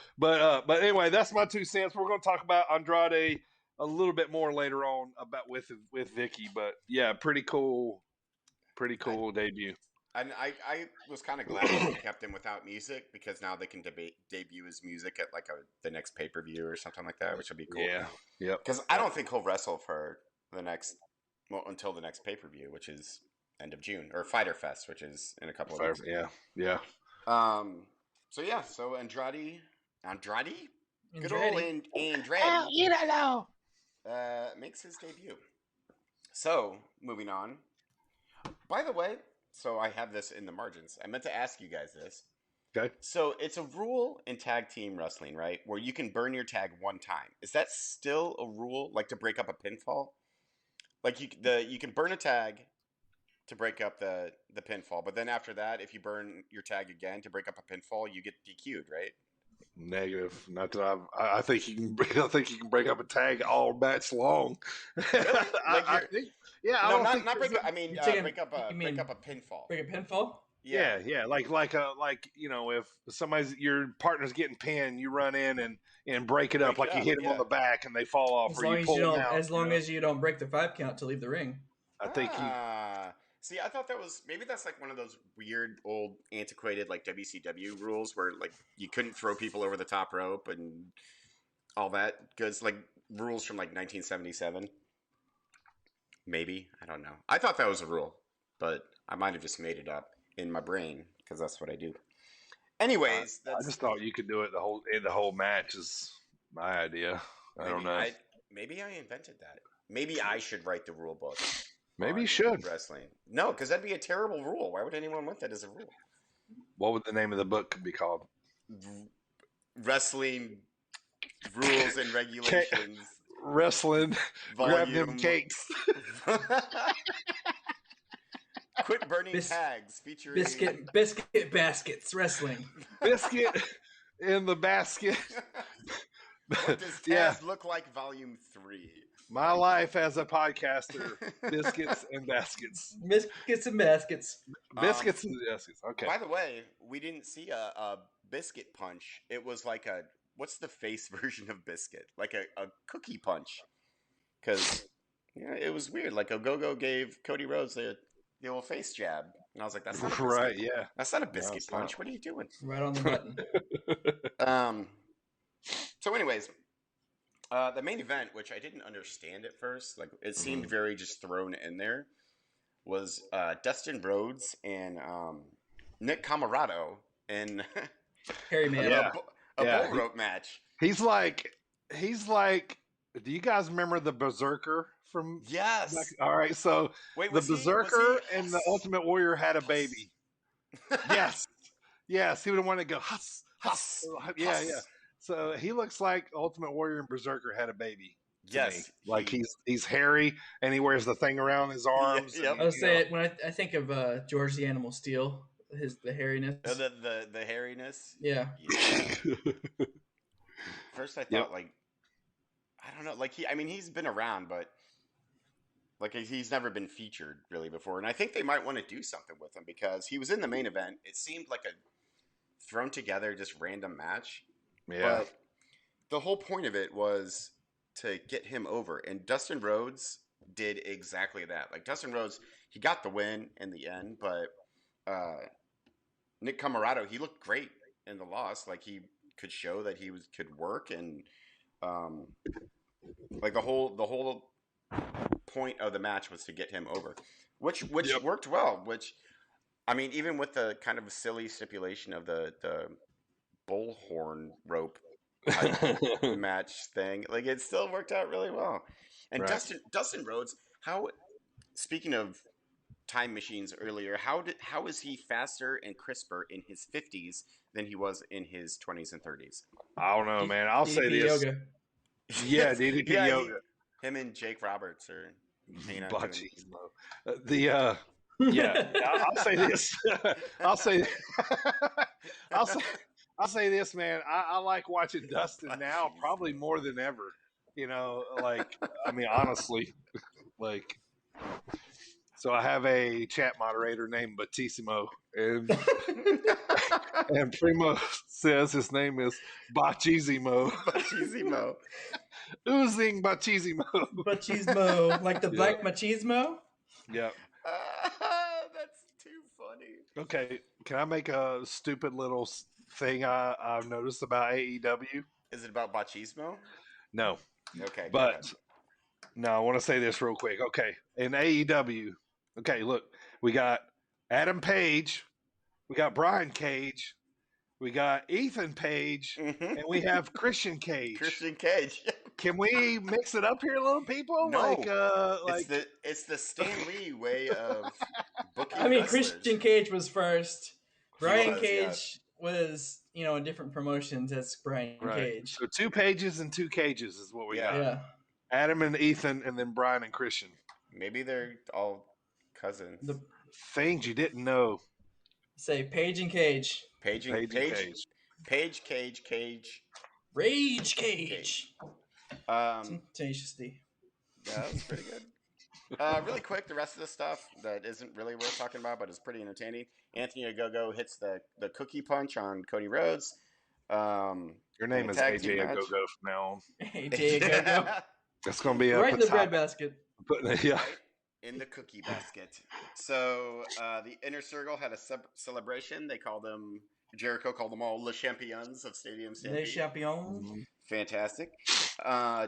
anyway, that's my 2 cents. We're going to talk about Andrade a little bit more later on about with Vicky. But yeah, pretty cool debut. And I was kind of glad they kept him without music because now they can debut his music at like the next pay-per-view or something like that, which would be cool. Yeah, yeah. Because I don't think he'll wrestle for until the next pay-per-view, which is end of June, or Fighter Fest, which is in a couple of weeks. Yeah. So Andrade, good old Andrade. Makes his debut. So moving on. By the way. So I have this in the margins. I meant to ask you guys this. Okay. So it's a rule in tag team wrestling, right? Where you can burn your tag one time. Is that still a rule, like to break up a pinfall? Like you can burn a tag to break up the pinfall, but then after that, if you burn your tag again to break up a pinfall, you get DQ'd, right? Negative. Not that I think you can break up a tag all match long. Really? I think. Yeah, no, not break up. I mean, break up a pinfall. Break a pinfall? Yeah. If your partner's getting pinned, you run in and break it up, you hit them on the back and they fall off, or you pull them out. As long as you don't break the 5 count to leave the ring. I think See, I thought maybe that's like one of those weird old antiquated like WCW rules where like you couldn't throw people over the top rope and all that goods, like rules from like 1977. Maybe, I don't know. I thought that was a rule, but I might have just made it up in my brain because that's what I do. Anyways, I just thought you could do it the whole match is my idea. I don't know. Maybe I invented that. Maybe I should write the rule book. Maybe you should. Wrestling. No, because that'd be a terrible rule. Why would anyone want that as a rule? What would the name of the book be called? Wrestling Rules and Regulations. Wrestling. Grab them cakes. Quit burning tags. Featuring biscuit baskets wrestling. Biscuit in the basket. What does Taz look like? Volume 3. My life as a podcaster. Biscuits and baskets. Biscuits and baskets. Biscuits and baskets. Okay. By the way, we didn't see a biscuit punch. It was like what's the face version of biscuit? Like a cookie punch. Because it was weird. Like Ogogo gave Cody Rhodes the old face jab. And I was like, that's not a biscuit. Right, yeah. That's not a biscuit punch. What are you doing? Right on the button. So anyways, the main event, which I didn't understand at first, like it seemed very just thrown in there, was Dustin Rhodes and Nick Camarado in Harry Man. a bull rope match. He's like, do you guys remember the Berserker from? Yes. All right, so the Berserker and the Ultimate Warrior had a baby. Yes, he would have wanted to go huss. Yeah. So he looks like Ultimate Warrior and Berserker had a baby. Yes, like he's hairy and he wears the thing around his arms. Yep. I'll say it when I think of George the Animal Steel, the hairiness. The hairiness. Yeah. First, I thought like I don't know, like he's been around, but Like, he's never been featured really before, and I think they might want to do something with him because he was in the main event. It seemed like a thrown together, just random match. Yeah. But the whole point of it was to get him over, and Dustin Rhodes did exactly that. Like, Dustin Rhodes, he got the win in the end, but Nick Camarado, he looked great in the loss. Like, he could show that he could work, and like the whole point of the match was to get him over, which worked well. Which, I mean, even with the kind of silly stipulation of the bullhorn rope match thing, like, it still worked out really well. And Right. Dustin Rhodes, speaking of time machines earlier, how is he faster and crisper in his 50s than he was in his 20s and 30s? I don't know, man. I'll say this. Yoga. Yeah, DDP yoga. Him and Jake Roberts are hanging out doing... I'll say this. I'll say this, man. I like watching Dustin now probably more than ever. You know, like, I mean, honestly, like, so I have a chat moderator named Batissimo, and Primo says his name is Bachizimo. Machismo. Oozing Bachizimo. Machismo, like the black machismo. Yeah. That's too funny. Okay, can I make a stupid little thing I've noticed about AEW? Is it about Bachismo? No. Okay, but no, I want to say this real quick. Okay, in AEW, okay, look, we got Adam Page, we got Brian Cage, we got Ethan Page, and we have Christian Cage. Christian Cage. Can we mix it up here, little people? No. Like it's the Stan Lee way of booking. I mean, wrestlers. Christian Cage was first. Brian was, Cage was, in different promotions as Brian Cage. So 2 pages and 2 cages is what we got. Yeah. Adam and Ethan, and then Brian and Christian. Maybe they're all cousins. The things you didn't know. Say Page and Cage. Page, Cage. Rage Cage. Tenacious D. Yeah, that was pretty good. Really quick, the rest of the stuff that isn't really worth talking about, but is pretty entertaining. Anthony Ogogo hits the cookie punch on Cody Rhodes. Your name is AJ Ogogo from now on. AJ Ogogo. That's going to be right in the bread basket. Yeah. Right in the cookie basket. So the Inner Circle had a celebration. They called them, Jericho called them all Le Champions of Stadium Stampede. Les Champions. Fantastic.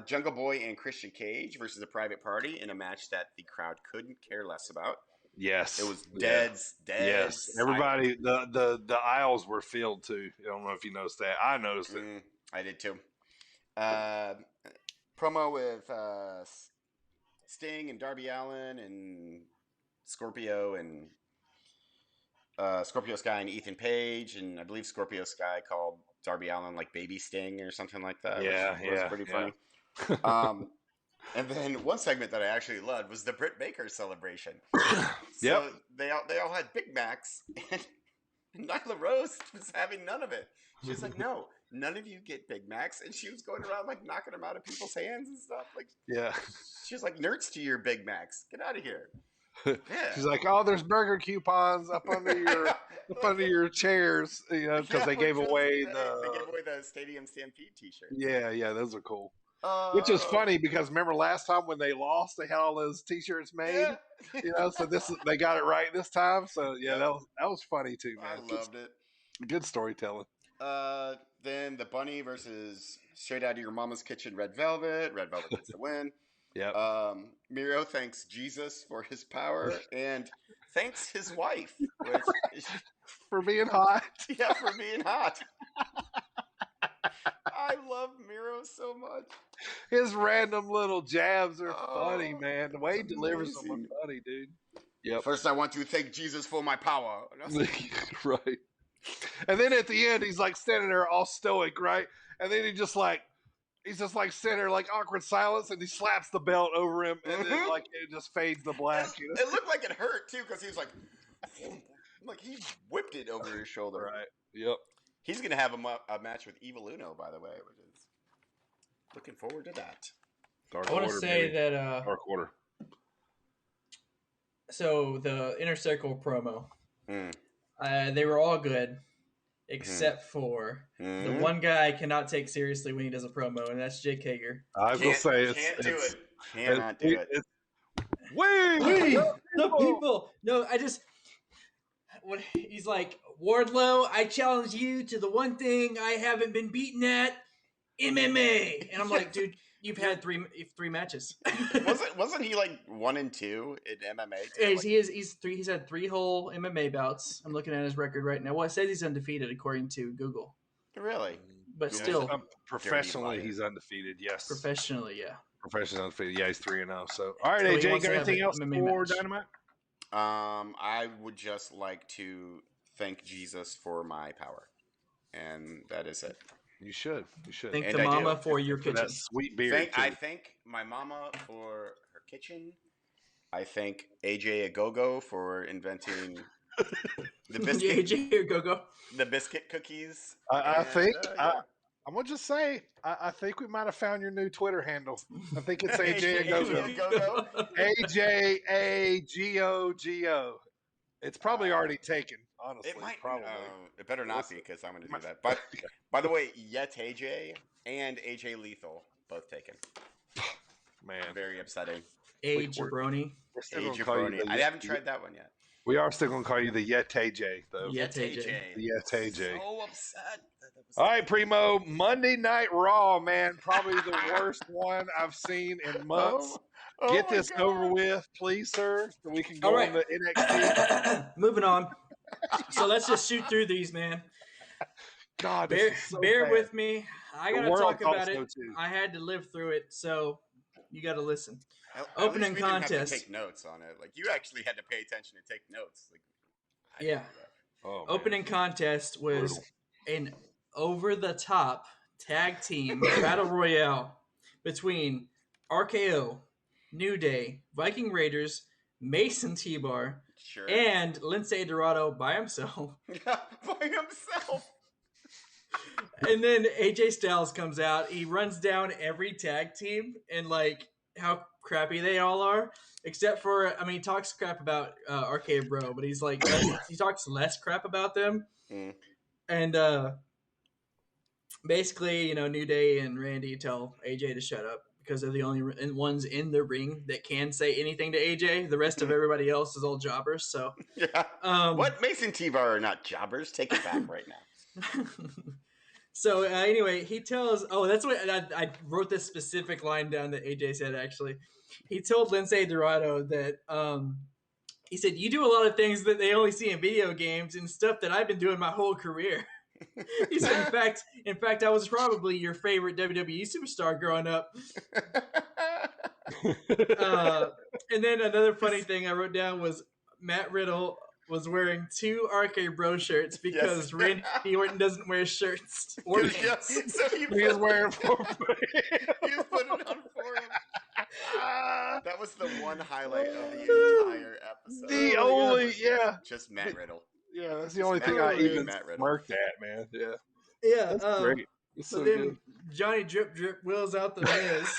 Jungle Boy and Christian Cage versus a Private Party in a match that the crowd couldn't care less about. Yes. It was dead. Yes. Everybody, the aisles were filled too. I don't know if you noticed that. I noticed it. I did too. Promo with Sting and Darby Allin and Scorpio and Scorpio Sky and Ethan Page, and I believe Scorpio Sky called Darby Allin like Baby Sting or something like that. Which was pretty funny. And then one segment that I actually loved was the Britt Baker celebration. So they all had Big Macs, and Nyla Rose was having none of it. She was like, "No, none of you get Big Macs," and she was going around like knocking them out of people's hands and stuff. Like, she was like, "Nerds to your Big Macs, get out of here." Yeah. She's like, "Oh, there's burger coupons up under your chairs," because they gave away the Stadium Stampede T-shirt. Yeah, those are cool. Which is funny because remember last time when they lost, they had all those T-shirts made. So they got it right this time. So that was funny too, man. I loved it. Good storytelling. Then the Bunny versus Straight Out of Your Mama's Kitchen Red Velvet. Red Velvet gets the win. Yeah. Miro thanks Jesus for his power and thanks his wife for being hot. Yeah, for being hot. I love Miro so much. His random little jabs are funny, man. The way he delivers them are funny, dude. Yeah. First, I want to thank Jesus for my power. Right. And then at the end, he's like standing there all stoic, right? And then he's just like sitting there like awkward silence, and he slaps the belt over him, and then like it just fades to black. It looked like it hurt too because he was like he whipped it over his shoulder. Right. Yep. He's gonna have a match with Evil Uno, by the way, which is looking forward to that. I want to say that Dark Order. So the Inner Circle promo, they were all good, except for the one guy I cannot take seriously when he does a promo, and that's Jake Hager. I will say Cannot do it. We the people. No, when he's like, Wardlow, I challenge you to the one thing I haven't been beaten at, MMA. And I'm like, dude, you've had three matches. wasn't he like 1-2 in MMA? Yeah, he's had 3 whole MMA bouts. I'm looking at his record right now. Well, it says he's undefeated according to Google. Really? But still, professionally, he's undefeated. Yes. Professionally, yeah. Professionally undefeated. Yeah, he's 3-0. So, all right, AJ, got anything else for Dynamite? I would just like to thank Jesus for my power, and that is it. You should. Thank the mama for your kitchen. That sweet beer. I thank my mama for her kitchen. I thank AJ Agogo for inventing the biscuit. AJ Agogo. The biscuit cookies. I'm gonna just say, I think we might have found your new Twitter handle. I think it's AJ Agogo. AJAGOGO. It's probably already taken. Honestly, it might. Probably. It better not be because I'm going to do that. But by the way, Yet AJ and AJ Lethal both taken. Man, very upsetting. Jabroni. I haven't tried that one yet. We are still going to call you the Yet AJ, though. Yet AJ. So upset. All right, Primo. Monday Night Raw, man. Probably the worst one I've seen in months. Get this over with, please, sir, so we can go on to NXT. Moving on. So let's just shoot through these, man. God, bear with me. I got to talk about it. I had to live through it, so you got to listen. Opening contest. Didn't have to take notes on it. Like, you actually had to pay attention and take notes. Like, yeah. Opening contest was an over-the-top tag team battle royale between RKO, New Day, Viking Raiders, Mason T-Bar, and Lince Dorado by himself. By himself. And then AJ Styles comes out. He runs down every tag team and like how crappy they all are. Except for, he talks crap about RK Bro, but he's like, he talks less crap about them. And basically, New Day and Randy tell AJ to shut up because they're the only ones in the ring that can say anything to AJ. The rest of everybody else is all jobbers. So, what Mason T-Bar are not jobbers? Take it back right now. So anyway, he tells. Oh, that's what I wrote this specific line down that AJ said. Actually, he told Lince Dorado that he said, "You do a lot of things that they only see in video games and stuff that I've been doing my whole career." He said, in fact, I was probably your favorite WWE superstar growing up. And then another funny thing I wrote down was Matt Riddle was wearing 2 RK Bro shirts because Randy Orton doesn't wear shirts. So he was wearing 4 for him. He was putting it on for him. That was the one highlight of the entire episode. The only, just Matt Riddle. Yeah, that's the only thing I even smirked at, man. Yeah. Yeah. That's great. It's so so then good. Johnny Drip wheels out the Miz.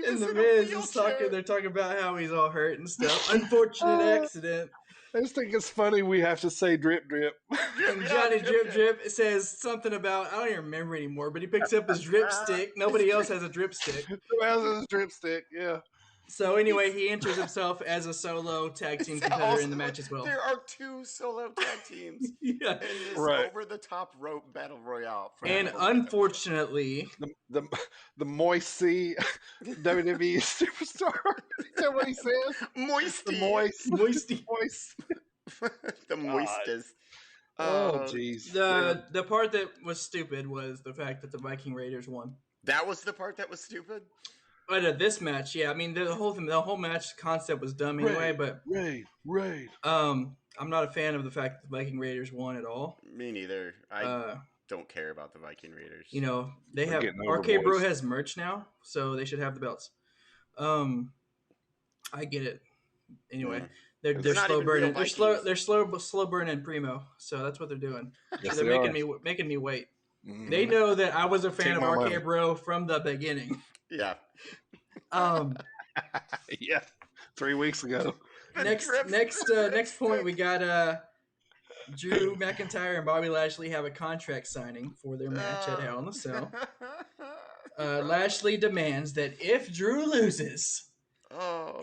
And the Miz is talking. They're talking about how he's all hurt and stuff. Unfortunate accident. I just think it's funny we have to say drip. And Johnny Drip says something about, I don't even remember anymore, but he picks up his drip stick. Nobody else has a drip stick. Who has a drip stick? Yeah. So anyway, he enters himself as a solo tag team competitor in the match as well. There are 2 solo tag teams. Yeah. In this over-the-top rope battle royale. And unfortunately, the moist sea WWE superstar. Is that what he says? Moisty. Moisty. The moistest. Oh, jeez. The part that was stupid was the fact that the Viking Raiders won. That was the part that was stupid? But this match, yeah, the whole match concept was dumb anyway. But Raid. I'm not a fan of the fact that the Viking Raiders won at all. Me neither. I don't care about the Viking Raiders. They have RK Bro has merch now, so they should have the belts. I get it. Anyway, they're slow burning. They're slow burning Primo, so that's what they're doing. Yes, they're making me wait. Mm-hmm. They know that I was a fan of RK Bro from the beginning. Yeah. Yeah. 3 weeks ago. Next point, we got Drew McIntyre and Bobby Lashley have a contract signing for their match at Hell in a Cell. Lashley demands that if Drew loses,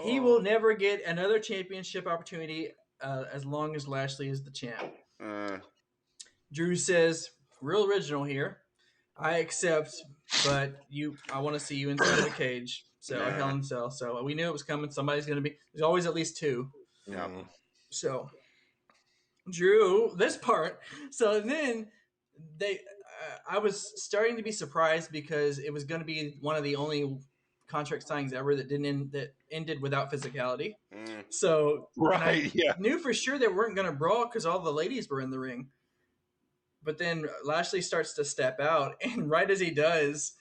he will never get another championship opportunity as long as Lashley is the champ. Drew says, real original here, I accept, but I want to see you inside of a cage. So Hell in a Cell. So we knew it was coming. Somebody's going to be. There's always at least two. Yeah. So Drew, this part. So then I was starting to be surprised because it was going to be one of the only contract signings ever that ended without physicality. So knew for sure they weren't going to brawl because all the ladies were in the ring. But then Lashley starts to step out, and right as he does,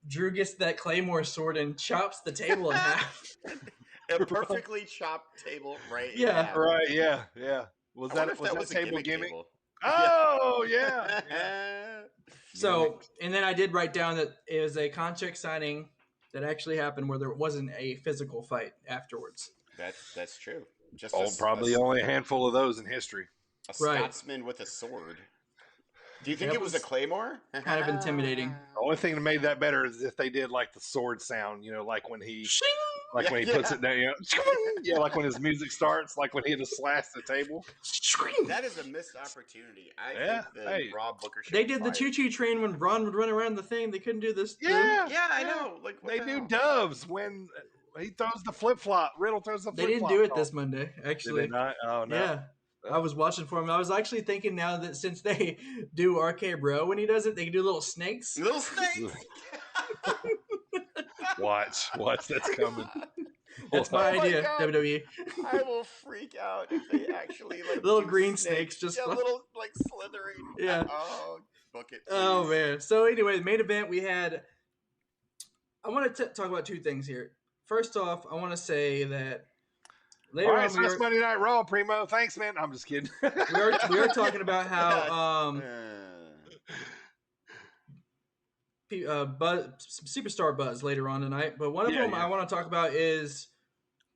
Drew gets that Claymore sword and chops the table in half. A perfectly chopped table, right? Yeah. Right, yeah. Was that a table gimmick? Oh, yeah. So, and then I did write down that it was a contract signing that actually happened where there wasn't a physical fight afterwards. That's true. Just probably only a handful of those in history. A Scotsman with a sword. Do you think it was a claymore? Kind of intimidating. The only thing that made that better is if they did like the sword sound, like when he, when he puts it down, like when his music starts, like when he just slashed the table. That is a missed opportunity. I think that Rob Booker should. They did the choo-choo train when Braun would run around the thing. They couldn't do this. Yeah, I know. Like they do doves when he throws the flip flop. Riddle throws the flip flop. They didn't do it this Monday, actually. Did they not? Oh no. Yeah. I was watching for him. I was actually thinking now that since they do RK Bro when he does it, they can do little snakes. Little snakes. Watch, that's coming. That's my idea, WWE. I will freak out if they actually little green snakes just little slithering. Yeah. Oh, book it. Please. Oh man. So anyway, the main event we had. I want to talk about two things here. First off, I want to say that. Later on, so that's Monday Night Raw, Primo. Thanks, man. I'm just kidding. we were talking about how Superstar Buzz later on tonight, but one of them I want to talk about is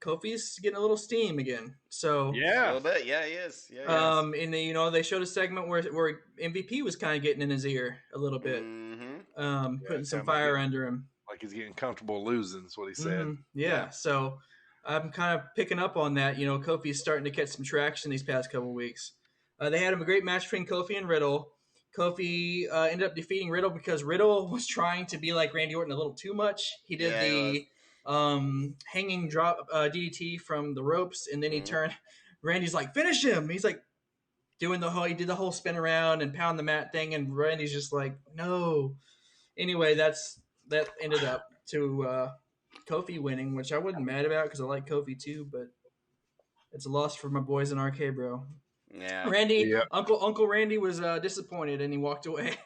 Kofi's getting a little steam again. So a little bit, he is. And they showed a segment where MVP was kind of getting in his ear a little bit, putting some fire under him, like he's getting comfortable losing. Is what he said. So. I'm kind of picking up on that. Kofi's starting to get some traction these past couple of weeks. They had a great match between Kofi and Riddle. Kofi ended up defeating Riddle because Riddle was trying to be like Randy Orton a little too much. He did the hanging drop DDT from the ropes, and then he turned. Randy's like, finish him. He's like he did the whole spin around and pound the mat thing, and Randy's just like, no. Anyway, that ended up to Kofi winning, which I wasn't mad about because I like Kofi too, but it's a loss for my boys in RK Bro. Yeah, Randy, Uncle Randy was disappointed and he walked away.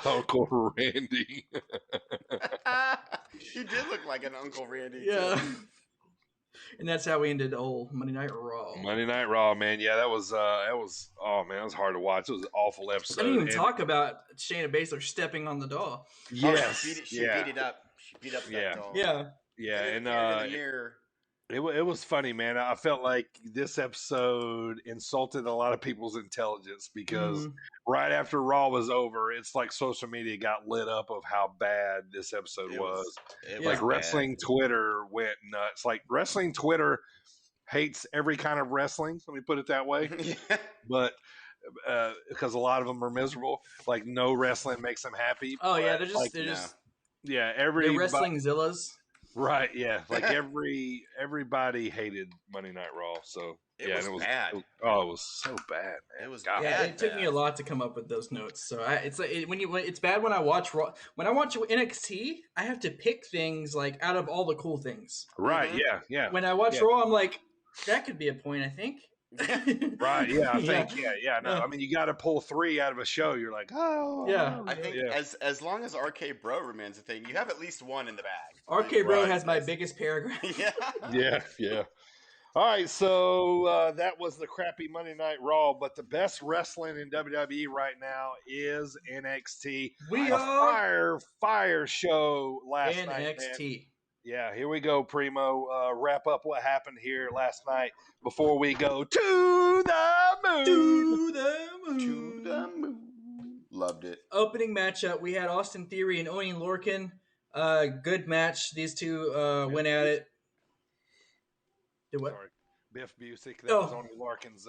Uncle Randy. He did look like an Uncle Randy. Yeah. And that's how we ended old Monday Night Raw. Monday Night Raw, man. Yeah, that was oh man, it was hard to watch. It was an awful episode. I didn't even talk about Shayna Baszler stepping on the doll. Yes. She beat it up. She beat up that doll. Yeah, and it was funny, man. I felt like this episode insulted a lot of people's intelligence because right after Raw was over, it's like social media got lit up of how bad this episode was. Wrestling Twitter went nuts. Like wrestling Twitter hates every kind of wrestling. Let me put it that way. But because a lot of them are miserable. Like no wrestling makes them happy. Oh yeah, they're just they're wrestling zillas. Right, yeah. Like everybody hated Monday Night Raw, so it was bad. It was so bad, man. It was bad. Yeah, it took me a lot to come up with those notes. So it's bad when I watch Raw. When I watch NXT, I have to pick things like out of all the cool things. Right, yeah. When I watch Raw, I'm like, that could be a point, I think. Right, yeah, I think, no. I mean, you got to pull 3 out of a show. You're like, I think as long as RK Bro remains a thing, you have at least one in the bag. RK Bro has my biggest paragraph. Yeah. All right, so that was the crappy Monday Night Raw, but the best wrestling in WWE right now is NXT. We are fire show last night. NXT. Yeah, here we go, Primo. Wrap up what happened here last night before we go to the moon. To the moon. To the moon. Loved it. Opening matchup, we had Austin Theory and Oni Lorcan. Good match. These two went at it. Did what? Sorry. Biff Busick. That was Oni Larkin's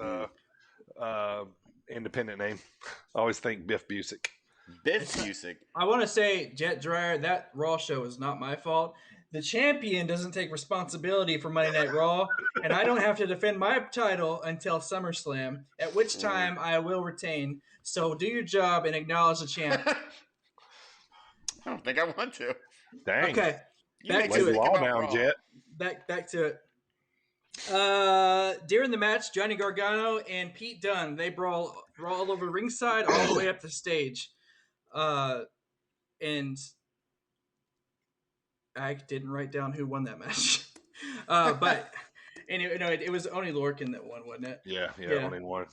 independent name. I always think Biff Busick. Biff Busick. I want to say, Jet Dryer, that Raw show is not my fault. The champion doesn't take responsibility for Monday Night Raw, and I don't have to defend my title until SummerSlam, at which time I will retain. So do your job and acknowledge the champ. I don't think I want to. Dang. Okay, Back Lay the law down, Jet. Back to it. During the match, Johnny Gargano and Pete Dunne, they brawl all over ringside all the way up the stage. And I didn't write down who won that match. But anyway, no, it was Oni Lorcan that won, wasn't it? Yeah, Oni won.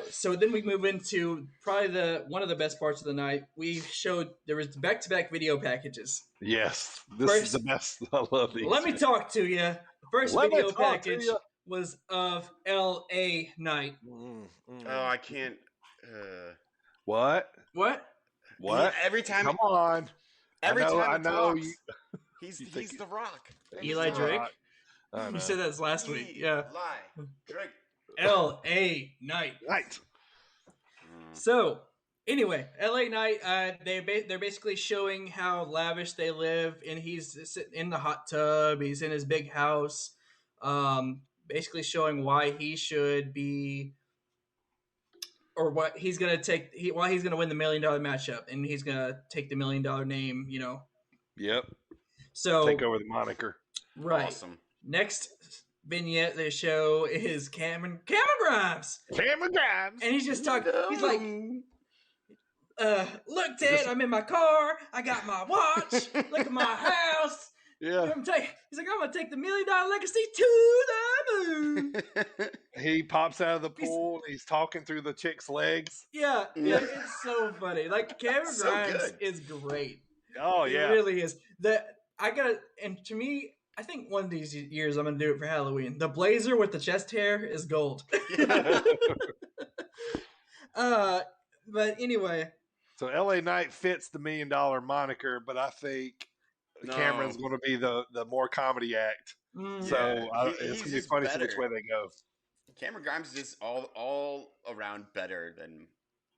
So then we move into probably one of the best parts of the night. There was back-to-back video packages. Yes, this is the best. I love these. Let me talk to you. The first video package was of L.A. Night. Oh, I can't. What? What? Every time. Come on. Every time I know. He's the Rock. Eli Drake. You said that last week. Yeah. Eli Drake. L.A. Night. So, anyway, L.A. Night, they're basically showing how lavish they live, and he's sitting in the hot tub, he's in his big house, basically showing why he should be, or what he's going to take, why he's going to win the $1 million matchup, and he's going to take the $1 million name, you know. Yep. So take over the moniker. Right. Awesome. Next vignette they show is Cameron Grimes. And he's just talking. He's like, look, Ted, I'm in my car. I got my watch. Look at my house. Yeah. He's like, I'm going to take the $1 million legacy to the moon. He pops out of the pool and he's talking through the chick's legs. Yeah. It's so funny. Like, Cameron Grimes is great. Oh, yeah. It really is. And to me, I think one of these years I'm going to do it for Halloween. The blazer with the chest hair is gold. But anyway. So LA Knight fits the $1 million moniker, but I think Cameron's going to be the more comedy act. So it's going to be funny to see which way they go. Cameron Grimes is all around better than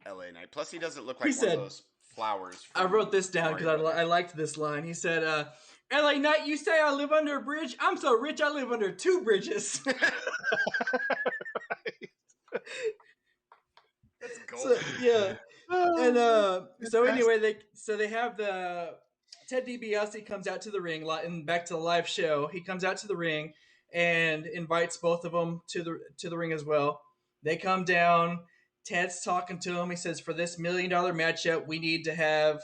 LA Knight. Plus, he doesn't look like one of those flowers. I wrote this down because I liked this line. He said, LA Knight, you say I live under a bridge? I'm so rich I live under 2 bridges. That's gold. So, yeah. And so anyway, they have the Ted DiBiase comes out to the ring, and back to the live show. He comes out to the ring and invites both of them to the ring as well. They come down. Ted's talking to him. He says, for this $1 million matchup, we need to have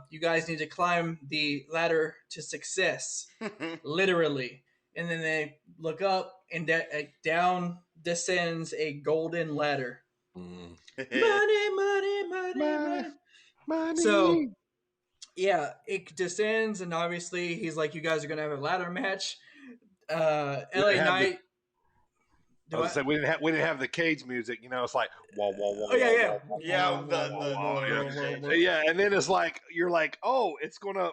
you guys need to climb the ladder to success, literally. And then they look up, and down descends a golden ladder. Money. So, yeah, it descends, and obviously he's like, you guys are going to have a ladder match. LA Knight. We didn't have the cage music, you know. It's like wah wah wah. Oh yeah. Yeah, and then it's like you're like, oh, it's gonna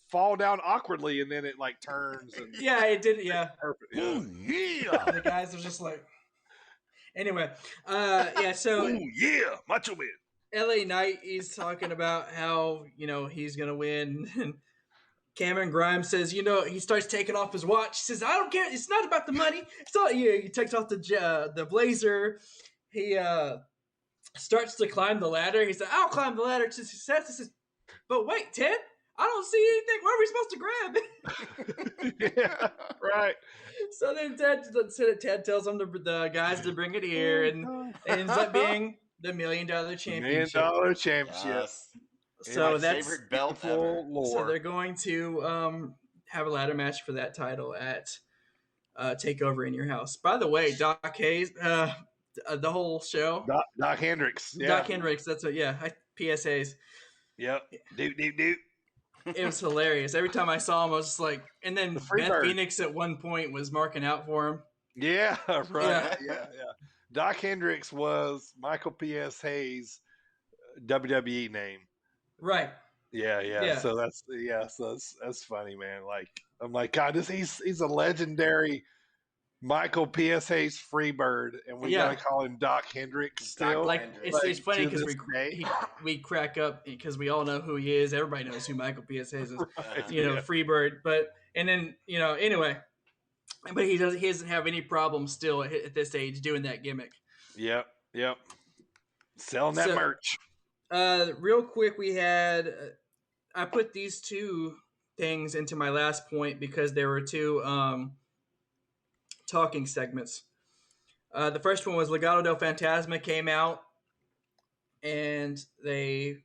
fall down awkwardly, and then it like turns. And yeah, it did. Yeah. Perfect. Yeah. The guys are just like. Anyway, yeah. So. Oh yeah, Macho Man. LA Knight is talking about how he's gonna win. And Cameron Grimes says, he starts taking off his watch. He says, I don't care. It's not about the money. It's all you. He takes off the blazer. He starts to climb the ladder. He said, I'll climb the ladder to success. He says, but wait, Ted, I don't see anything. Where are we supposed to grab it? Yeah, right. So then Ted tells him the guys to bring it here, and it ends up being the $1 million championship. $1 million championship. Yes. So that's favorite belt ever. So they're going to have a ladder match for that title at Takeover in Your House. By the way, Doc Hayes, the whole show. Doc Hendricks. Yeah. Doc Hendricks. That's what. Yeah. PSAs. Yep. Doot. It was hilarious. Every time I saw him, I was just like, and then Beth bird. Phoenix at one point was marking out for him. Yeah, right. Yeah. Yeah. Doc Hendricks was Michael P.S. Hayes' WWE name. Right. Yeah. So that's funny, man. Like, I'm like, God, he's a legendary Michael P.S. Hayes Freebird, and we gotta call him Doc Hendricks still. It's funny because we crack up because we all know who he is. Everybody knows who Michael P.S. Hayes is. Right, Freebird. But and then anyway, but he doesn't have any problem still at this age doing that gimmick. Yep. Selling that merch. Real quick, we had I put these two things into my last point because there were two talking segments. The first one was Legado del Fantasma came out, and they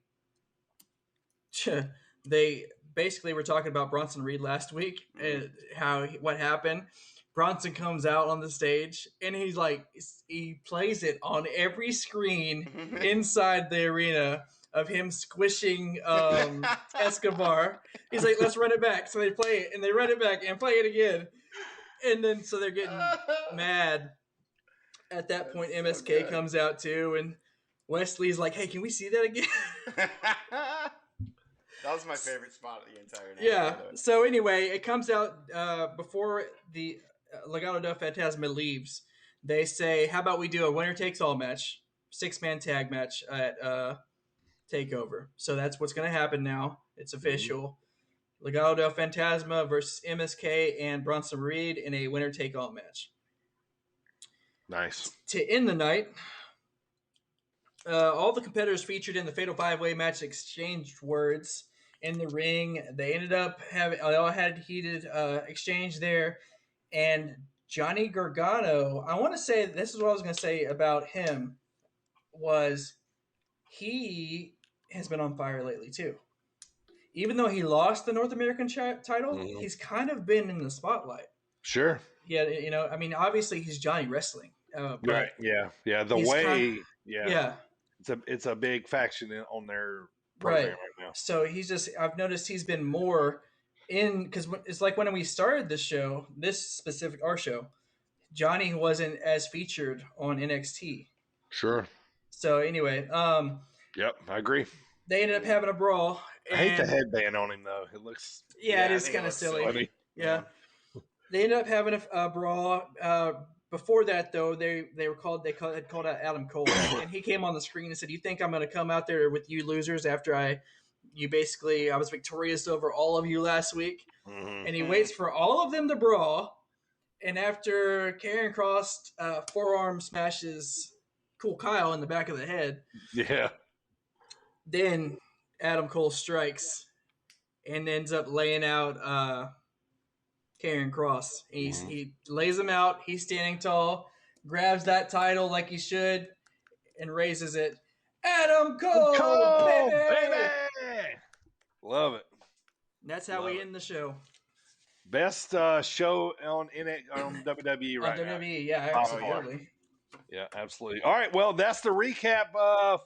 basically were talking about Bronson Reed last week and what happened. Bronson comes out on the stage, and he plays it on every screen inside the arena of him squishing Escobar. He's like, let's run it back. So they play it, and they run it back and play it again. And then so they're getting mad. At that point, MSK comes out too, and Wesley's like, hey, can we see that again? That was my favorite spot of the entire night. Yeah. So anyway, it comes out before the Legado del Fantasma leaves. They say, how about we do a winner-takes-all match, 6-man tag match at TakeOver. So that's what's going to happen now. It's official. Legado del Fantasma versus MSK and Bronson Reed in a winner-take-all match. Nice. To end the night, all the competitors featured in the Fatal 5-Way match exchanged words in the ring. They ended up they all had heated exchange there. And Johnny Gargano, I want to say, this is what I was going to say about him, was he has been on fire lately too. Even though he lost the North American title, he's kind of been in the spotlight. Sure. Yeah, I mean, obviously he's Johnny Wrestling. Right. Yeah. It's a big faction on their program right now. So I've noticed he's been more in, because it's like when we started this show, our show, Johnny wasn't as featured on NXT. Sure. So anyway, yep, I agree. They ended up having a brawl. I hate the headband on him though. It looks it is kind of silly. Yeah. They ended up having a brawl. Before that, though, they had called out Adam Cole, and he came on the screen and said, "You think I'm going to come out there with you losers after I was victorious over all of you last week?" Mm-hmm. And he waits for all of them to brawl, and after Karrion Kross forearm smashes Cool Kyle in the back of the head, then Adam Cole strikes and ends up laying out Karrion Kross. He lays him out. He's standing tall, grabs that title like he should, and raises it. Adam Cole, baby! Love it. That's how we end the show. Best show on WWE right now. On WWE, yeah, absolutely. Yeah, absolutely. All right, well, that's the recap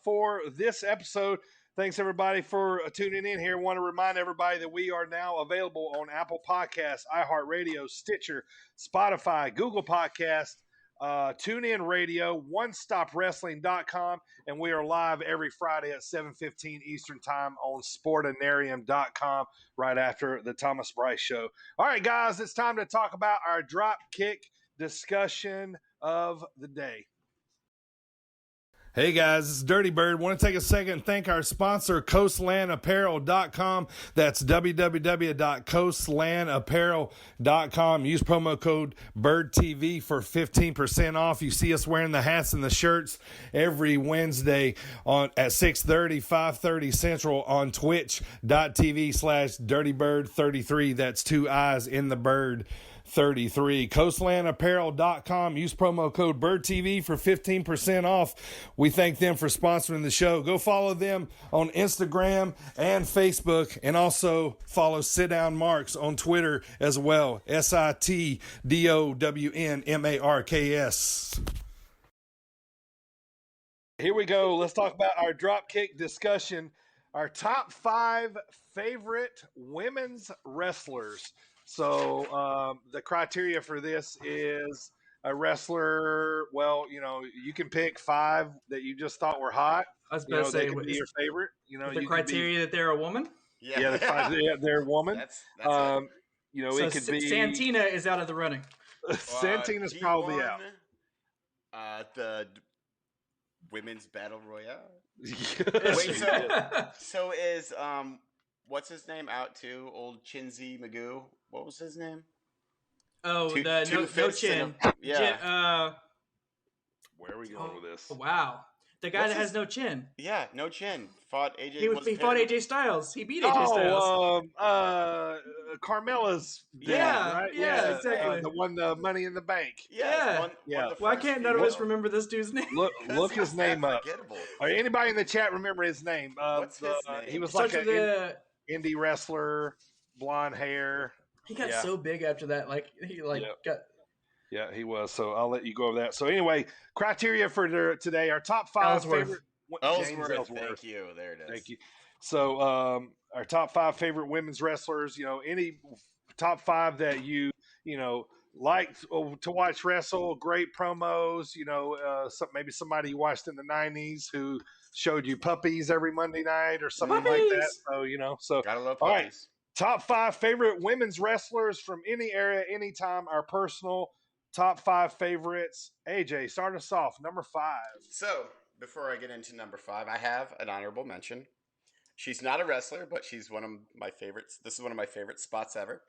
for this episode. Thanks, everybody, for tuning in here. I want to remind everybody that we are now available on Apple Podcasts, iHeartRadio, Stitcher, Spotify, Google Podcasts, TuneIn Radio, OneStopWrestling.com, and we are live every Friday at 7:15 Eastern Time on Sportinarium.com right after the Thomas Bryce Show. All right, guys, it's time to talk about our Dropkick discussion of the day. Hey guys, it's Dirty Bird. Want to take a second and thank our sponsor, CoastlandApparel.com. That's www.coastlandapparel.com. Use promo code BirdTV for 15% off. You see us wearing the hats and the shirts every Wednesday at 6:30, 5:30 Central on twitch.tv/DirtyBird33. That's 2 eyes in the bird. 33. CoastlandApparel.com. Use promo code BirdTV for 15% off. We thank them for sponsoring the show. Go follow them on Instagram and Facebook, and also follow Sit Down Marks on Twitter as well. SITDOWNMARKS. Here we go. Let's talk about our Dropkick discussion our top 5 favorite women's wrestlers. So the criteria for this is a wrestler. Well, you can pick 5 that you just thought were hot. I was about to say, they could be your favorite. the criteria that they're a woman. Yeah, they're a woman. That's So it could be Santina is out of the running. Santina's probably out. The women's battle royale. Wait, so is what's his name out too? Old Chinsey Magoo. What was his name? Oh, no chin. Yeah. Where are we going with this? Wow. The guy that has no chin. Yeah, no chin. Fought AJ. He fought AJ Styles. He beat AJ Styles. Carmella's dad, Yeah, right? yeah, exactly. The one, the Money in the Bank. Yeah. Why can't none of us remember this dude's name? Look his name up. Anybody in the chat remember his name? What's his name? He was like an indie wrestler, blonde hair. He got so big after that. Got. Yeah, he was. So I'll let you go over that. So anyway, criteria for today: our top 5 favorite. Ellsworth. Thank you. There it is. Thank you. So our top 5 favorite women's wrestlers. Any top 5 that you like to watch wrestle. Great promos. Maybe somebody you watched in the '90s who showed you puppies every Monday night or something like that. So So gotta love puppies. All right, top 5 favorite women's wrestlers from any era, anytime. Our personal top 5 favorites. AJ, start us off. Number 5. So, before I get into number 5, I have an honorable mention. She's not a wrestler, but she's one of my favorites. This is one of my favorite spots ever.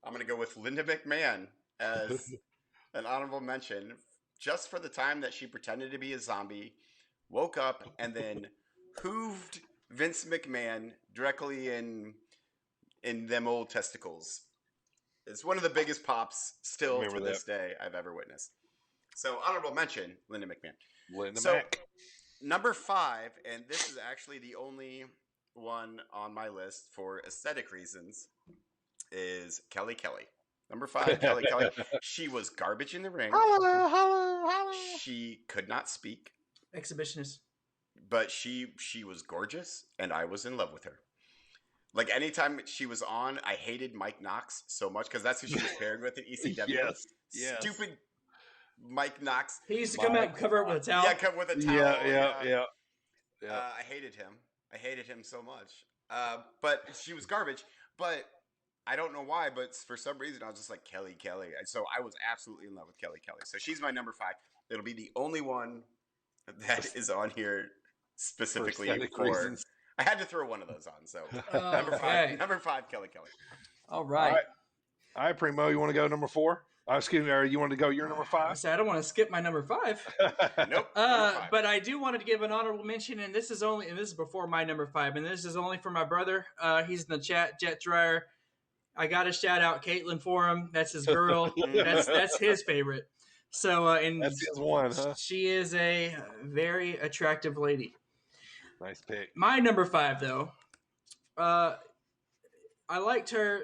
I'm going to go with Linda McMahon as an honorable mention, just for the time that she pretended to be a zombie, woke up, and then hooved Vince McMahon directly in them old testicles. It's one of the biggest pops still to this day I've ever witnessed. So, honorable mention, Linda McMahon. Number 5, and this is actually the only one on my list for aesthetic reasons, is Kelly Kelly. Number 5, Kelly Kelly. She was garbage in the ring. Hello. She could not speak. Exhibitionist. But she was gorgeous, and I was in love with her. Like, anytime she was on, I hated Mike Knox so much, because that's who she was paired with in ECW. Yes. Stupid Mike Knox. He used to come out and cover it with a towel. Yeah, come with a towel. Yeah. I hated him. I hated him so much. But she was garbage. But I don't know why, but for some reason I was just like, Kelly Kelly. And so I was absolutely in love with Kelly Kelly. So she's my number 5. It'll be the only one that is on here specifically for reasons. I had to throw one of those on. So number 5, Kelly Kelly. All right. All right, Primo, you want to go number 4? Excuse me, or you want to go your number 5? I said I don't want to skip my number 5. Nope. But I do want to give an honorable mention, and this is before my number 5, and this is only for my brother. He's in the chat, Jet Dryer. I got to shout out Caitlin for him. That's his girl. that's his favorite. So and that's his one, huh? She is a very attractive lady. Nice pick. My number 5, though. I liked her.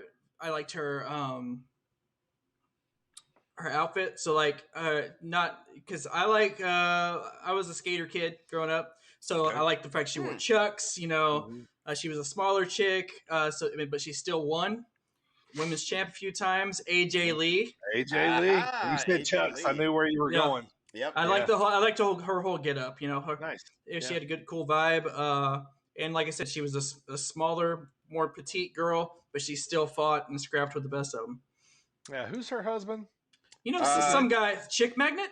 Her outfit. So not because I was a skater kid growing up. So I like the fact she wore Chucks. She was a smaller chick. But she still won women's champ a few times. AJ Lee. AJ Lee. You said Chucks. I knew where you were going. Yep. I liked her whole get up. Nice. She had a good, cool vibe. And like I said, she was a smaller, more petite girl, but she still fought and scrapped with the best of them. Yeah. Who's her husband? Some guy, Chick Magnet.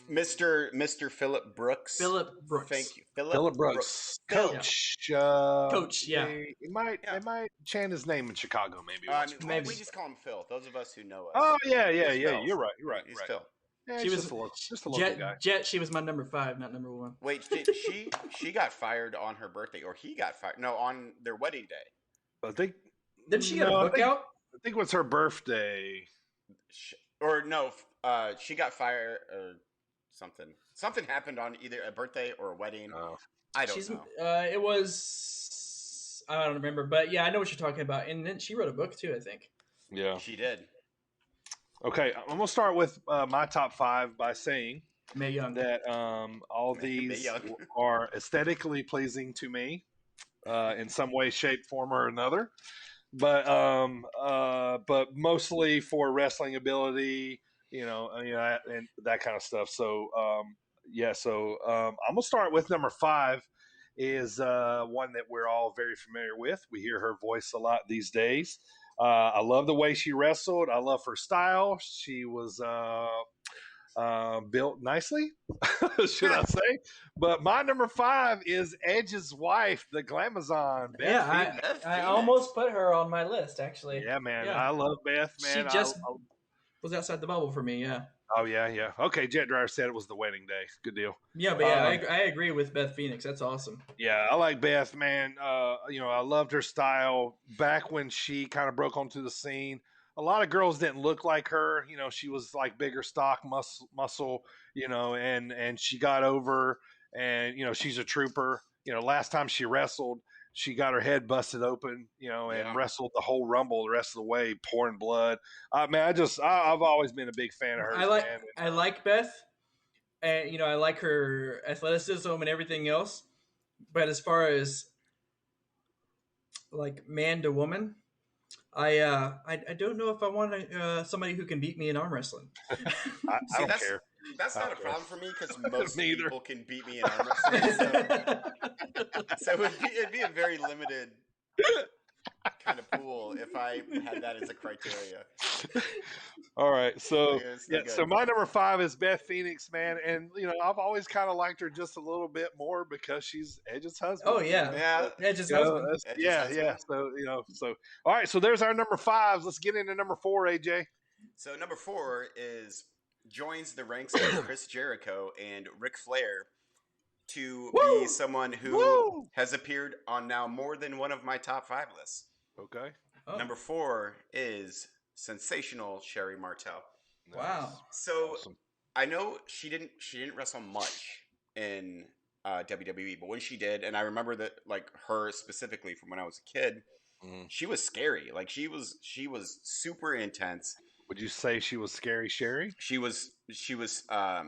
Mr. Phillip Brooks. Phillip Brooks. Thank you, Phillip Brooks. Coach. Coach. Yeah. They might chant his name in Chicago. Maybe. We just call him Phil. Those of us who know us. Oh yeah. You're right. He's Phil. Yeah, she was just a local guy. Jet. She was my number 5, not number 1. Wait, she got fired on her birthday, or he got fired? No, on their wedding day. I think. Didn't she get a book out? I think it was her birthday. She got fired or something. Something happened on either a birthday or a wedding. Oh. I don't know. It was. I don't remember, but yeah, I know what you're talking about. And then she wrote a book too, I think. Yeah, she did. Okay, I'm gonna start with my top 5 by saying Mae Young. that all these are aesthetically pleasing to me in some way, shape, form, or another. But mostly for wrestling ability, and that kind of stuff. So I'm gonna start with number 5 is one that we're all very familiar with. We hear her voice a lot these days. I love the way she wrestled. I love her style. She was built nicely, should I say? But my number 5 is Edge's wife, the Glamazon, Beth Phoenix. I almost put her on my list, actually. Yeah, man. Yeah. I love Beth, man. She just was outside the bubble for me, yeah. Oh, yeah. Okay, Jet Dryer said it was the wedding day. Good deal. Yeah, but I agree with Beth Phoenix. That's awesome. Yeah, I like Beth, man. I loved her style back when she kind of broke onto the scene. A lot of girls didn't look like her. She was like bigger stock muscle, and she got over, and, she's a trooper. Last time she wrestled, she got her head busted open, and wrestled the whole Rumble the rest of the way, pouring blood. Man, I've always been a big fan of hers. I like Beth, and I like her athleticism and everything else. But as far as like man to woman, I don't know if I want somebody who can beat me in arm wrestling. I don't care. That's not a problem for me because most people can beat me in arm wrestling. So it'd be a very limited kind of pool if I had that as a criteria. All right, so so my number 5 is Beth Phoenix, man, and I've always kind of liked her just a little bit more because she's Edge's husband. Oh yeah, Edge's husband. Yeah. So all right, so there's our number 5s. Let's get into number 4, AJ. So number 4 joins the ranks of Chris Jericho and Ric Flair to be someone who has appeared on now more than one of my top 5 lists. Okay. Oh. Number 4 is sensational Sherry Martel. Wow. So awesome. I know she didn't wrestle much in WWE, but when she did, and I remember that like her specifically from when I was a kid, she was scary. Like she was super intense. Would you say she was scary, Sherry? She was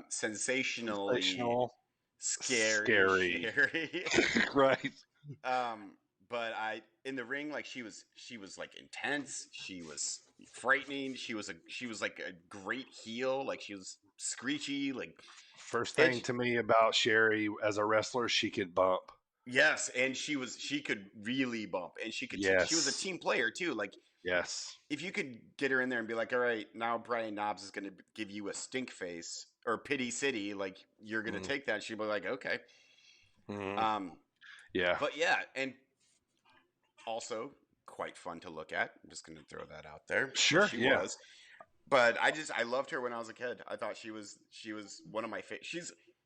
sensationally scary. Right. But in the ring, like she was like intense. She was frightening. She was like a great heel. Like she was screechy. Like first thing to me about Sherry as a wrestler, she could bump. Yes, and she could really bump, and she was a team player too. Like yes, if you could get her in there and be like, all right, now Brian Knobbs is going to give you a stink face or pity city, like you're going to take that. She'd be like, okay, yeah, but yeah, and also quite fun to look at. I'm just going to throw that out there. Sure, she was. But I loved her when I was a kid. I thought she was one of my favorite.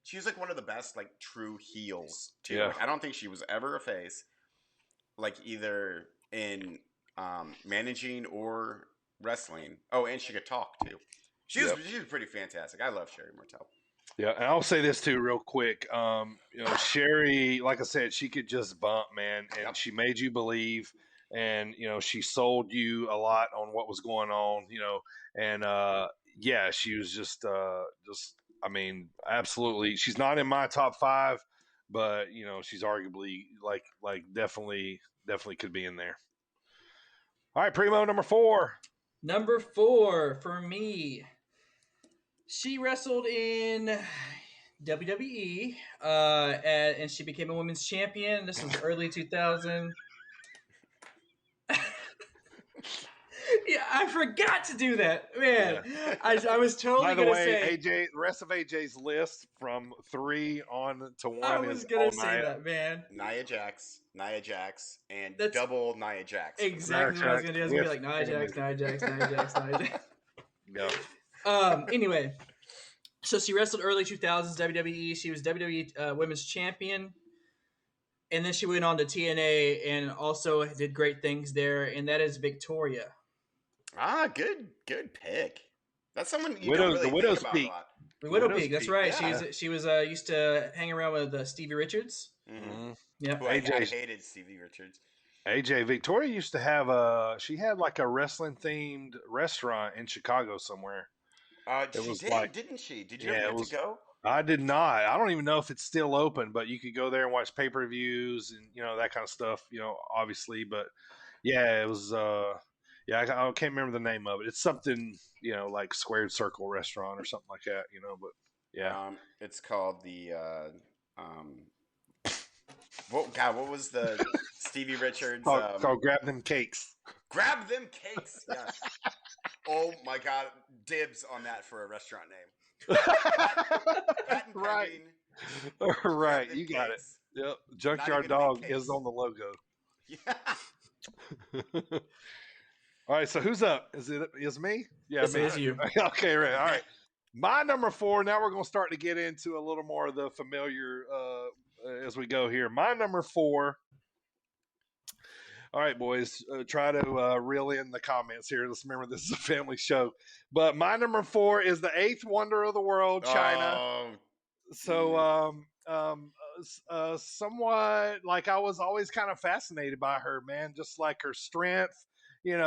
She's like one of the best like true heels too. Yeah. Like, I don't think she was ever a face, like either in managing or wrestling. Oh, and she could talk too. She was pretty fantastic. I love Sherry Martel. Yeah, and I'll say this too, real quick. Sherry, like I said, she could just bump, man, and she made you believe, and she sold you a lot on what was going on, and she was just. I mean, absolutely. She's not in my top 5, but she's arguably like definitely could be in there. All right, Primo, number 4. Number 4 for me. She wrestled in WWE, and she became a women's champion. This was early 2000. Yeah, I forgot to do that, man. Yeah. I was totally going to say. AJ, the rest of AJ's list from 3 on to 1 I was going to say that, man. Nia Jax, and double Nia Jax. Exactly what I was going to do. I was going to be like Nia Jax. Yeah. Anyway, so she wrestled early 2000s WWE. She was WWE Women's Champion. And then she went on to TNA and also did great things there. And that is Victoria. Ah, good pick. That's someone you don't really think about a lot. The Widow Peak, that's right. Yeah. She was used to hang around with Stevie Richards. Mm-hmm. Yeah, I hated Stevie Richards. AJ, Victoria used to have she had like a wrestling themed restaurant in Chicago somewhere. Didn't she? Did you ever get to go? I did not. I don't even know if it's still open, but you could go there and watch pay-per-views and that kind of stuff. Obviously, but yeah, it was. Yeah, I can't remember the name of it. It's something like Squared Circle Restaurant or something like that. But yeah, it's called the. What was the Stevie Richards? Called Grab Them Cakes. Grab Them Cakes. Yes. Oh my God! Dibs on that for a restaurant name. Patent Right. pending. Right. You got it. Yep. Junkyard Dog is on the logo. Yeah. All right. So who's up? Is me? Yeah, This me. is you. Okay. Right. All right. My number 4. Now we're going to start to get into a little more of the familiar as we go here. My number 4. All right, boys, try to reel in the comments here. Let's remember this is a family show. But my number 4 is the 8th wonder of the world, China. Oh. So, somewhat like I was always kind of fascinated by her, man. Just like her strength, I ain't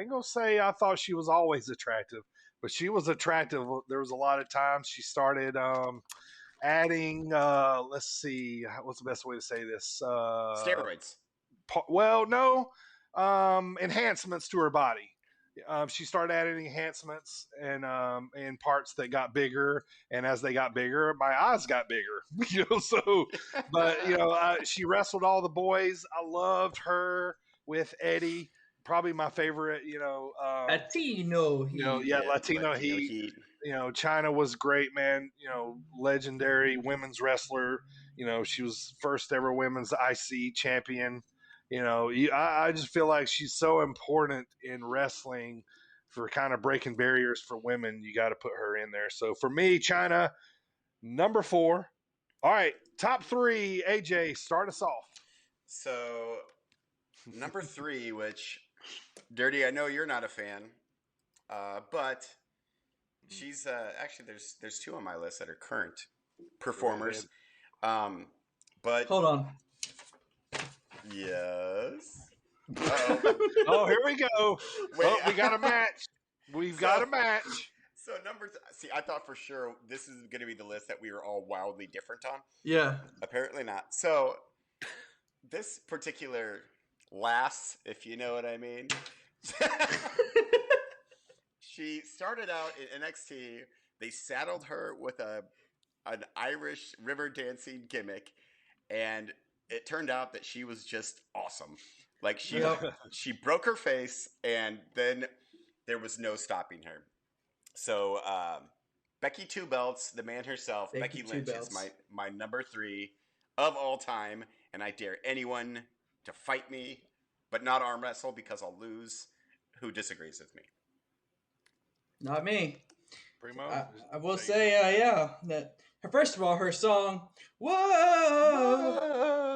gonna say I thought she was always attractive, but she was attractive. There was a lot of times she started adding. Let's see, what's the best way to say this? Steroids. Well, no, enhancements to her body. She started adding enhancements and parts that got bigger, and as they got bigger, my eyes got bigger. So, but she wrestled all the boys. I loved her with Eddie. Probably my favorite. Latino. Latino Heat. China was great, man. Legendary women's wrestler. She was first ever women's IC champion. I just feel like she's so important in wrestling for kind of breaking barriers for women. You got to put her in there. So for me, China, number 4. All right, top 3. AJ, start us off. So number 3, which Dirty, I know you're not a fan, but she's actually there's 2 on my list that are current performers. But hold on. Yes. Oh, here we go. Wait, we got a match. We've got a match. So see, I thought for sure this is going to be the list that we were all wildly different on. Yeah. Apparently not. So this particular lass, if you know what I mean, she started out in NXT. They saddled her with an Irish river dancing gimmick, and it turned out that she was just awesome. Like she broke her face, and then there was no stopping her. So Becky Two Belts, the man herself, Becky Lynch is my number 3 of all time, and I dare anyone to fight me, but not arm wrestle because I'll lose, who disagrees with me. Not me. Primo? I will say, that first of all, her song, whoa,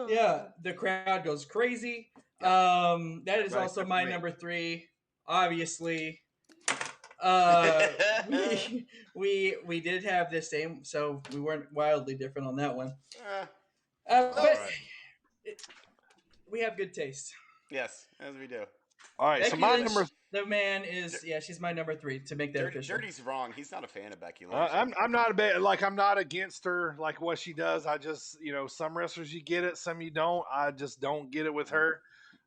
yeah, the crowd goes crazy. That is also my number 3. Obviously, we did have the same, so we weren't wildly different on that one. But we have good taste. Yes, as we do. All right, Becky so my Lynch, number. The man is she's my number 3 to make that official. Dirty's wrong. He's not a fan of Becky Lynch. I'm not I'm not against her, like what she does. I just some wrestlers you get it, some you don't. I just don't get it with her.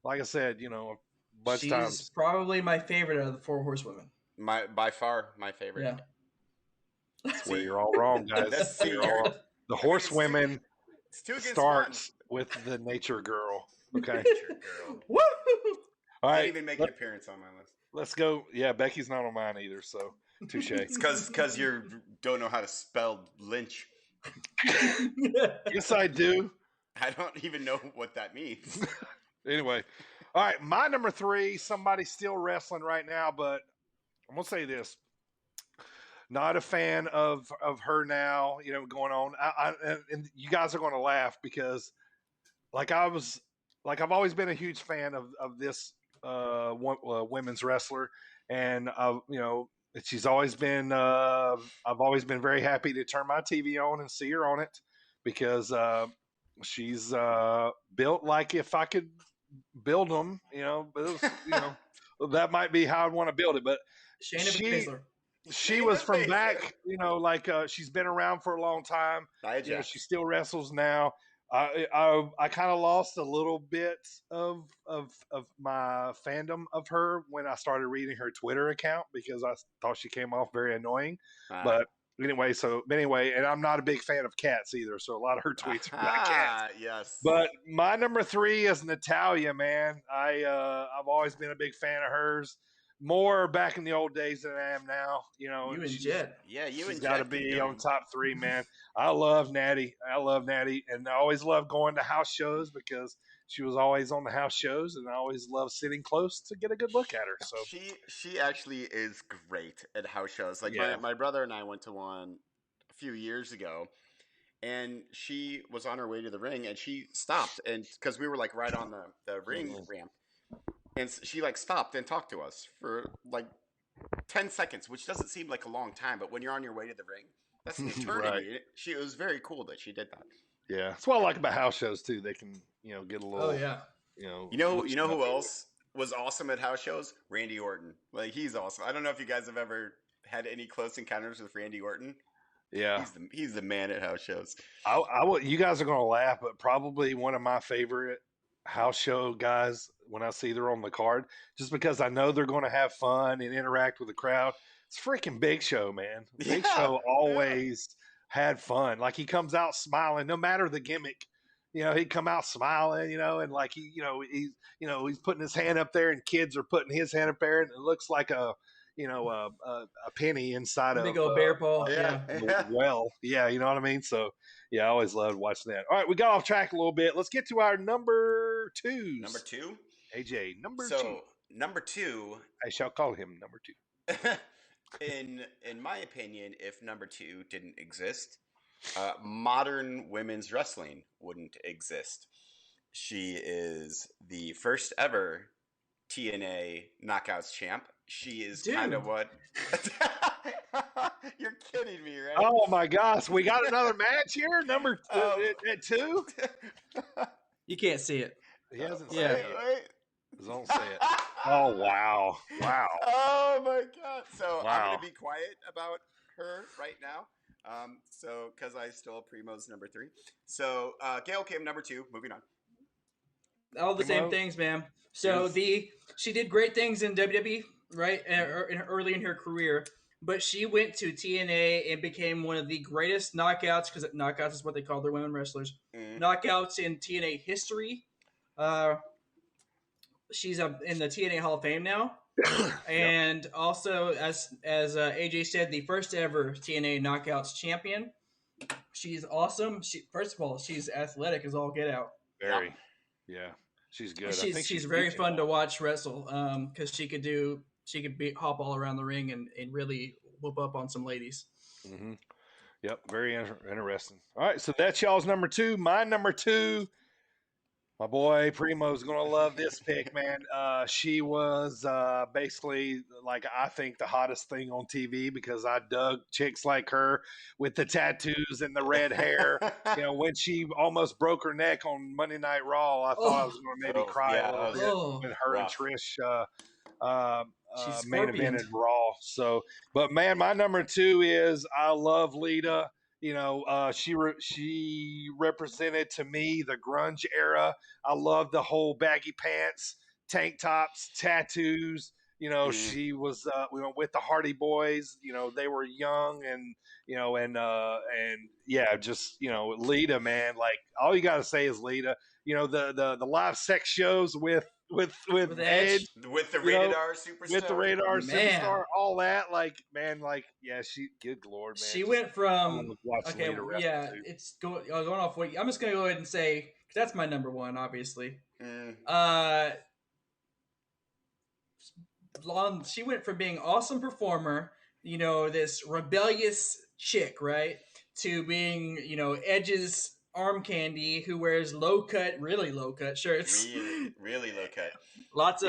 Like I said, a bunch of times. She's probably my favorite out of the 4 horsewomen. By far my favorite. Yeah. That's where you're all wrong, guys. The horsewomen starts with the nature girl. Okay. Nature girl. Woo! All right. Didn't even make an appearance on my list. Let's go. Yeah, Becky's not on mine either, so touche. It's because you don't know how to spell Lynch. Yes, I do. I don't even know what that means. Anyway, all right, my number 3, somebody's still wrestling right now, but I'm going to say this. Not a fan of her now, going on. And you guys are going to laugh because I've always been a huge fan of this women's wrestler, and she's always been. I've always been very happy to turn my TV on and see her on it because she's built like if I could build them, but it was, that might be how I'd want to build it. But Shayna Baszler. she was from back, like she's been around for a long time. She still wrestles now. I kind of lost a little bit of my fandom of her when I started reading her Twitter account because I thought she came off very annoying. But anyway, and I'm not a big fan of cats either, so a lot of her tweets are about cats. Yes. But my number 3 is Natalya, man. I've always been a big fan of hers. More back in the old days than I am now. You and Jet. Yeah, she's got to be on top 3, man. I love Natty, and I always love going to house shows because she was always on the house shows, and I always love sitting close to get a good look at her. So she actually is great at house shows. Like my brother and I went to one a few years ago, and she was on her way to the ring, and she stopped, and because we were like right on the ring ramp. And she stopped and talked to us for 10 seconds, which doesn't seem like a long time, but when you're on your way to the ring, that's an eternity. Right. It was very cool that she did that. Yeah, that's what I like about house shows too. They can get a little. Oh yeah. You know who else was awesome at house shows? Randy Orton. He's awesome. I don't know if you guys have ever had any close encounters with Randy Orton. Yeah, he's the man at house shows. You guys are gonna laugh, but probably one of my favorite house show guys when I see they're on the card, just because I know they're going to have fun and interact with the crowd. It's freaking Big Show, man. Big Show always had fun. He comes out smiling, no matter the gimmick. He'd come out smiling, and he's putting his hand up there, and kids are putting his hand up there, and it looks like a penny inside of big old bear paw. Well, you know what I mean? So, I always loved watching that. All right, we got off track a little bit. Let's get to our number 2. Number 2? AJ, number 2. So, number 2. I shall call him number 2. In my opinion, if number 2 didn't exist, modern women's wrestling wouldn't exist. She is the first ever TNA Knockouts champ. She is kind of what... You're kidding me, right? Oh, my gosh. We got another match here? Number at 2? You can't see it. He hasn't said it. Wait. Don't say it. Oh, wow. Oh, my God. So I'm going to be quiet about her right now. Because I stole Primo's number 3. So Gail came number 2. Moving on. All the same things, man. So she did great things in WWE, right? Early in her career, but she went to TNA and became one of the greatest knockouts, because knockouts is what they call their women wrestlers. Knockouts in TNA history. She's in the TNA Hall of Fame now, and also as AJ said, the first ever TNA Knockouts champion. She's awesome. First of all, she's athletic as all get out. Very. Yeah, she's good. She's very fun to watch wrestle because she could hop all around the ring and really whoop up on some ladies. Mm-hmm. Yep, very interesting. All right, so that's y'all's number 2. My number 2, my boy Primo's going to love this pick, man. She was basically, I think the hottest thing on TV because I dug chicks like her with the tattoos and the red hair. When she almost broke her neck on Monday Night Raw, I thought I was going to maybe cry a little bit when her and Trish main event in Raw. So, but man, my number 2 is I love Lita. She represented to me the grunge era. I love the whole baggy pants, tank tops, tattoos. She was with the Hardy Boys. They were young and Lita, man. All you gotta say is Lita. The live sex shows with Edge, with the rated R superstar, superstar, all that, she, good Lord, man. She went from it's going off what I'm just gonna go ahead and say, because that's my number 1, obviously. She went from being awesome performer, this rebellious chick, right, to being, Edge's arm candy who wears really low cut shirts. Really low cut. Lots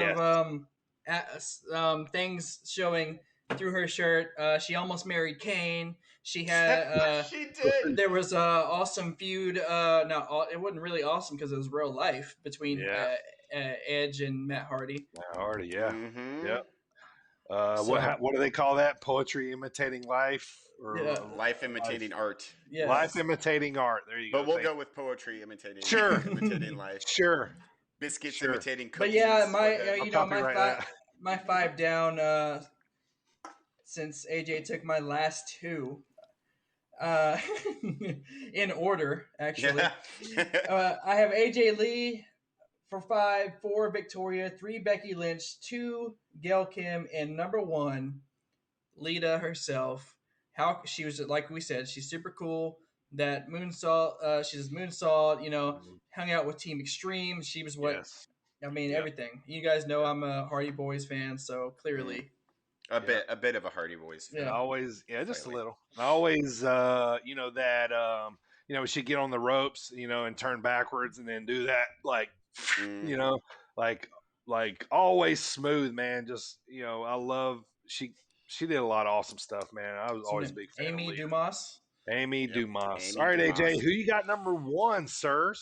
of things showing through her shirt. She almost married Kane. She had she did. There was a awesome feud. No, it wasn't really awesome because it was real life between Edge and Matt Hardy. Matt Hardy, yeah. Mm-hmm. Yep. What do they call that? Poetry imitating life, or life imitating art? Yes. Life imitating art. There you go. But we'll go with poetry imitating. Sure. Imitating life. Sure. Biscuits imitating cookies. But yeah, my 5 down. Since AJ took my last 2. In order, actually. I have AJ Lee for 5, 4 Victoria, 3 Becky Lynch, 2 Gail Kim, and number 1 Lita herself. How she was, like we said, she's super cool. That moonsault, she's moonsault. Hung out with Team Extreme. She was everything. You guys know I'm a Hardy Boys fan, so clearly. A bit of a Hardy Boys fan. Yeah, always, just a little. I always, she'd get on the ropes, and turn backwards and then do that, like, like always smooth, man. Just, I love, she did a lot of awesome stuff, man. I was always a big fan. Amy Dumas. Amy Dumas. All right, AJ, who you got number 1, sir?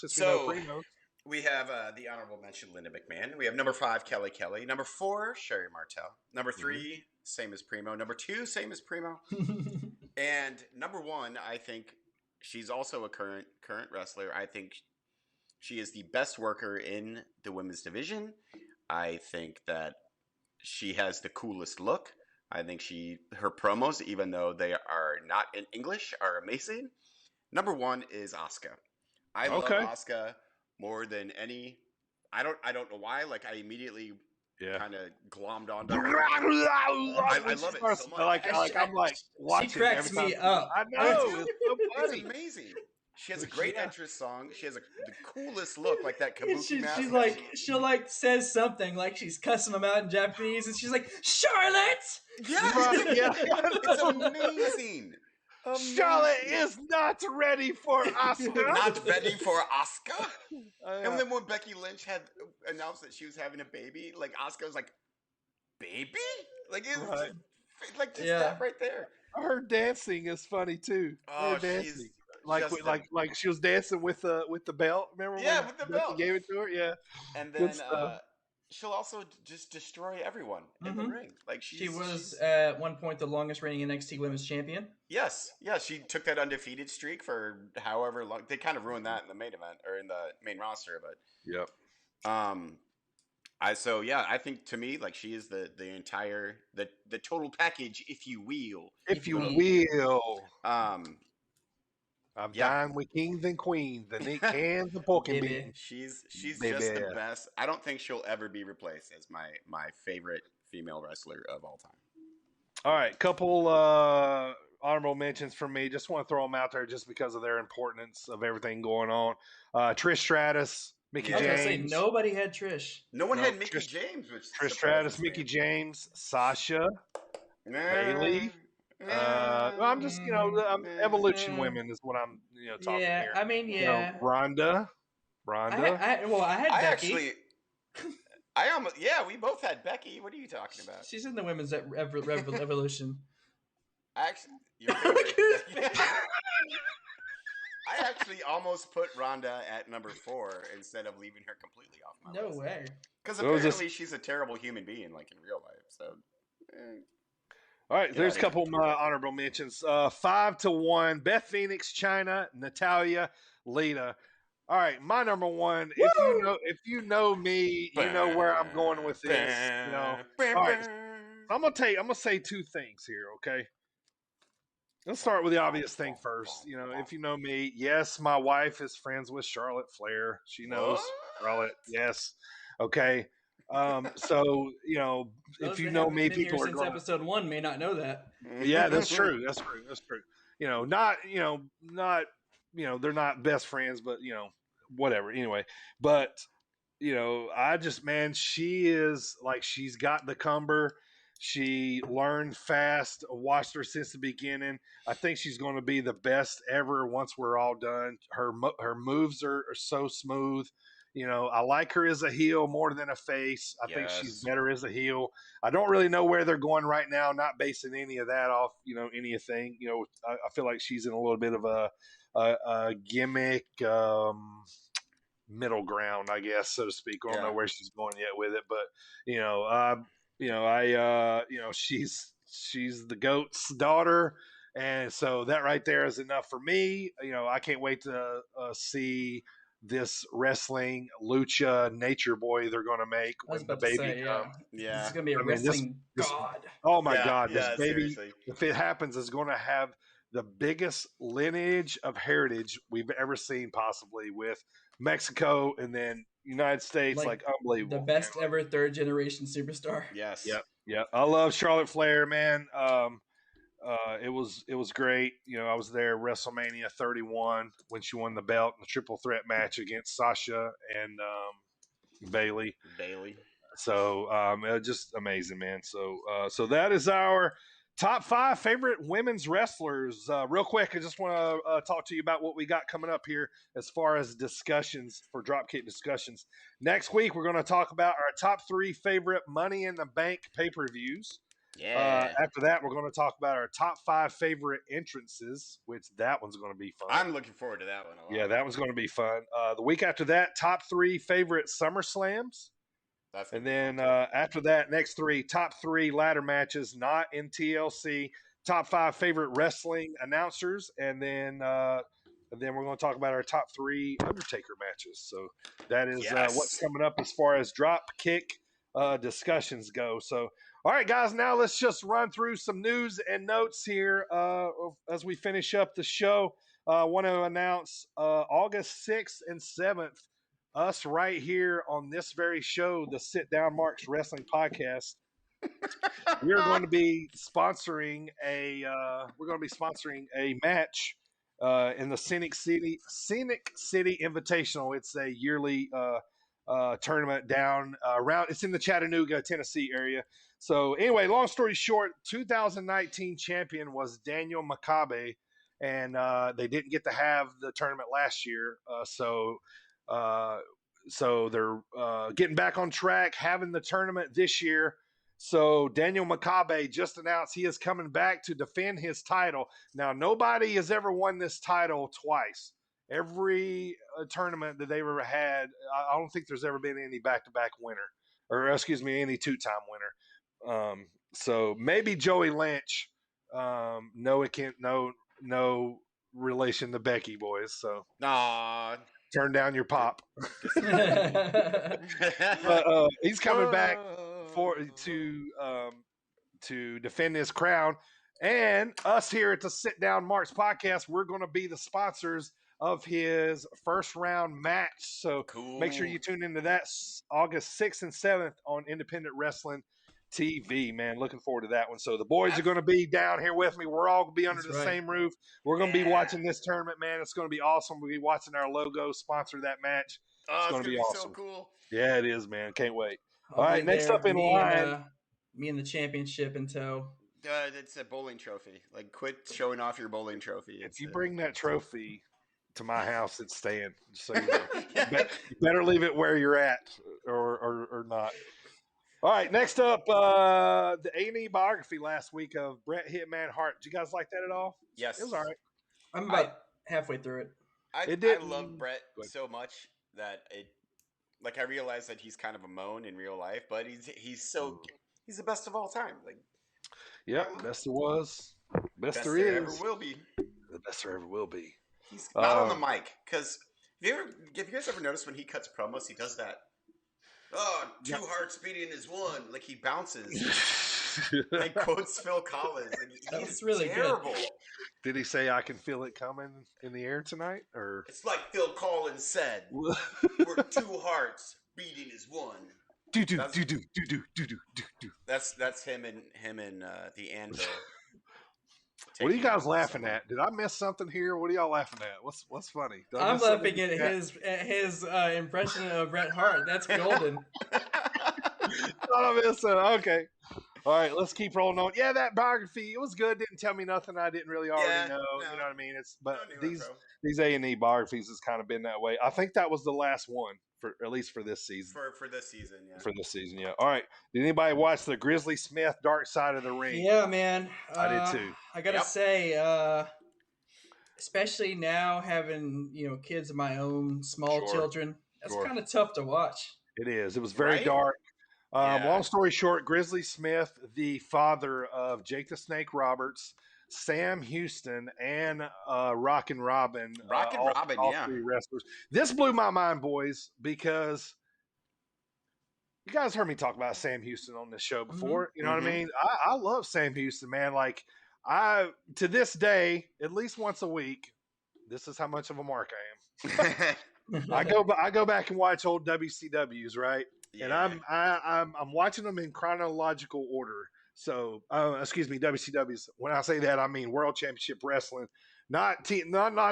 We have the honorable mention, Linda McMahon. We have number 5, Kelly Kelly. Number 4, Sherry Martel. Number 3, same as Primo. Number 2, same as Primo. And number 1, I think she's also a current wrestler. I think she is the best worker in the women's division. I think that she has the coolest look. I think her promos, even though they are not in English, are amazing. Number 1 is Asuka. I love Asuka more than any. I don't know why. Like, I immediately kind of glommed onto her. I love it so much. I'm like watching. She cracks me up. I know. It's amazing. She has a great entrance song. She has the coolest look, like that kabuki mask. She's like, she'll says something like she's cussing them out in Japanese, and she's like, Charlotte. It's amazing. Charlotte is not ready for Asuka. Not ready for Asuka? And then when Becky Lynch had announced that she was having a baby, like, Asuka was like, baby? Like, it's that right there. Her dancing is funny too. Oh, dancing. Like she was dancing with the belt. Remember? Yeah, with the belt. Gave it to her. Yeah. And then she'll also just destroy everyone in the ring. Like she was at one point the longest reigning NXT Women's Champion. Yes, she took that undefeated streak for however long. They kind of ruined that in the main event or in the main roster, but yep. I think to me, like, she is the entire the total package, if you will. If you will. I've dined with kings and queens, the Nick and the pork and beans. She's just the best. I don't think she'll ever be replaced as my favorite female wrestler of all time. All right, couple honorable mentions from me. Just want to throw them out there just because of their importance of everything going on. Trish Stratus, Mickie James. I was going to say, nobody had Trish. No one had Mickie James. Trish Stratus, Mickie James, Sasha, Bayley. I'm just, evolution women is what I'm, talking here. I mean, Ronda. I had Becky. We both had Becky. What are you talking about? She's in the women's evolution. You're I actually almost put Ronda at number 4 instead of leaving her completely off my list. No way. Because apparently she's a terrible human being, like in real life. So. All right, there's a couple of my honorable mentions. 5-1, Beth Phoenix, Chyna, Natalya, Lita. All right, my number 1. If you know me, you know where I'm going with this. All right, I'm gonna say 2 things here. Okay, let's start with the obvious thing first. If you know me, yes, my wife is friends with Charlotte Flair. She knows Charlotte. Yes. Okay. So if you know me, people are since episode 1 may not know that. Yeah, that's true. That's true. They're not best friends, but whatever. Anyway, but I just, man, she is like, she's got the cumber. She learned fast. Watched her since the beginning. I think she's going to be the best ever once we're all done. Her moves are so smooth. I like her as a heel more than a face. I think she's better as a heel. I don't really know where they're going right now, not basing any of that off, anything. I feel like she's in a little bit of a gimmick middle ground, I guess, so to speak. I don't know where she's going yet with it, but, she's the GOAT's daughter, and so that right there is enough for me. I can't wait to see this wrestling lucha nature boy they're going to make when the baby comes. This is going to be a wrestling god. Oh my God, this baby, seriously. if it happens, is going to have the biggest lineage of heritage we've ever seen, possibly with Mexico and then United States, like unbelievable. The best ever third generation superstar. Yes. Yep. I love Charlotte Flair, man. It was great. I was there WrestleMania 31 when she won the belt in the triple threat match against Sasha and Bailey. So it was just amazing, man. So that is our top 5 favorite women's wrestlers. Real quick, I just want to talk to you about what we got coming up here as far as discussions for Dropkick Discussions. Next week, we're going to talk about our top 3 favorite Money in the Bank pay-per-views. Yeah. After that, we're going to talk about our top 5 favorite entrances, which that one's going to be fun. I'm looking forward to that one a lot. Yeah, that one's going to be fun. The week after that, top 3 favorite SummerSlams. And then after that, next 3, top 3 ladder matches, not in TLC. Top 5 favorite wrestling announcers, and then we're going to talk about our top 3 Undertaker matches. So that is what's coming up as far as Dropkick discussions go. So, all right, guys, now let's just run through some news and notes here as we finish up the show. I want to announce August 6th and 7th. Us right here on this very show, the Sit Down Marks Wrestling Podcast, we're going to be sponsoring a match in the Scenic City Invitational. It's a yearly tournament down around. It's in the Chattanooga, Tennessee area. So anyway, long story short, 2019 champion was Daniel Makabe, and they didn't get to have the tournament last year. So they're getting back on track, having the tournament this year. So Daniel Makabe just announced he is coming back to defend his title. Now, nobody has ever won this title twice. Every tournament that they've ever had, I don't think there's ever been any back-to-back winner, or excuse me, any two-time winner. So maybe Joey Lynch. No relation to Becky, boys. So turn down your pop. But he's coming back to defend his crown. And us here at the Sit Down Marks Podcast, we're going to be the sponsors of his first round match. So Make sure you tune into that August 6th and 7th on Independent Wrestling TV, man. Looking forward to that one. So the boys are going to be down here with me. We're all going to be under the same roof. We're going to be watching this tournament, man. It's going to be awesome. We'll be watching our logo sponsor that match. It's going to be awesome. So cool. Yeah, it is, man. Can't wait. All right, next up in line. Me and the championship in tow. It's a bowling trophy. Like, quit showing off your bowling trophy. If you bring that trophy to my house, it's staying. So you better leave it where you're at or not. All right, next up, the A&E biography last week of Bret Hitman Hart. Did you guys like that at all? Yes. It was all right. I'm about halfway through it. I love Bret so much that I realize that he's kind of a moan in real life, but he's the best of all time. Best there was, best there ever will be. The best there ever will be. He's not on the mic, because have you guys ever noticed when he cuts promos, he does that? Two hearts beating is one. Like, he bounces. Like, quotes Phil Collins. Like, he's really terrible. Good. Did he say, "I can feel it coming in the air tonight"? Or it's like Phil Collins said, "We're two hearts beating is one." Do. That's him and the Anvil. What are you guys laughing at? Did I miss something here? What are y'all laughing at? What's funny? I'm laughing at his impression of Bret Hart. That's golden. Okay. All right, let's keep rolling on. Yeah, that biography, it was good. Didn't tell me nothing I didn't really already know. No. You know what I mean? These A&E biographies has kind of been that way. I think that was the last one at least for this season. For this season, yeah. For this season, yeah. All right. Did anybody watch the Grizzly Smith Dark Side of the Ring? Yeah, man. I did too. I gotta say, especially now having kids of my own, small children, that's kind of tough to watch. It is. It was very dark. Long story short, Grizzly Smith, the father of Jake the Snake Roberts, Sam Houston, and Rockin' Robin. All three wrestlers. This blew my mind, boys, because you guys heard me talk about Sam Houston on this show before. You know what I mean? I love Sam Houston, man. Like, to this day, at least once a week, this is how much of a mark I am. I go back and watch old WCWs, right? Yeah. And I'm watching them in chronological order. So, excuse me, WCWs. When I say that, I mean World Championship Wrestling, not the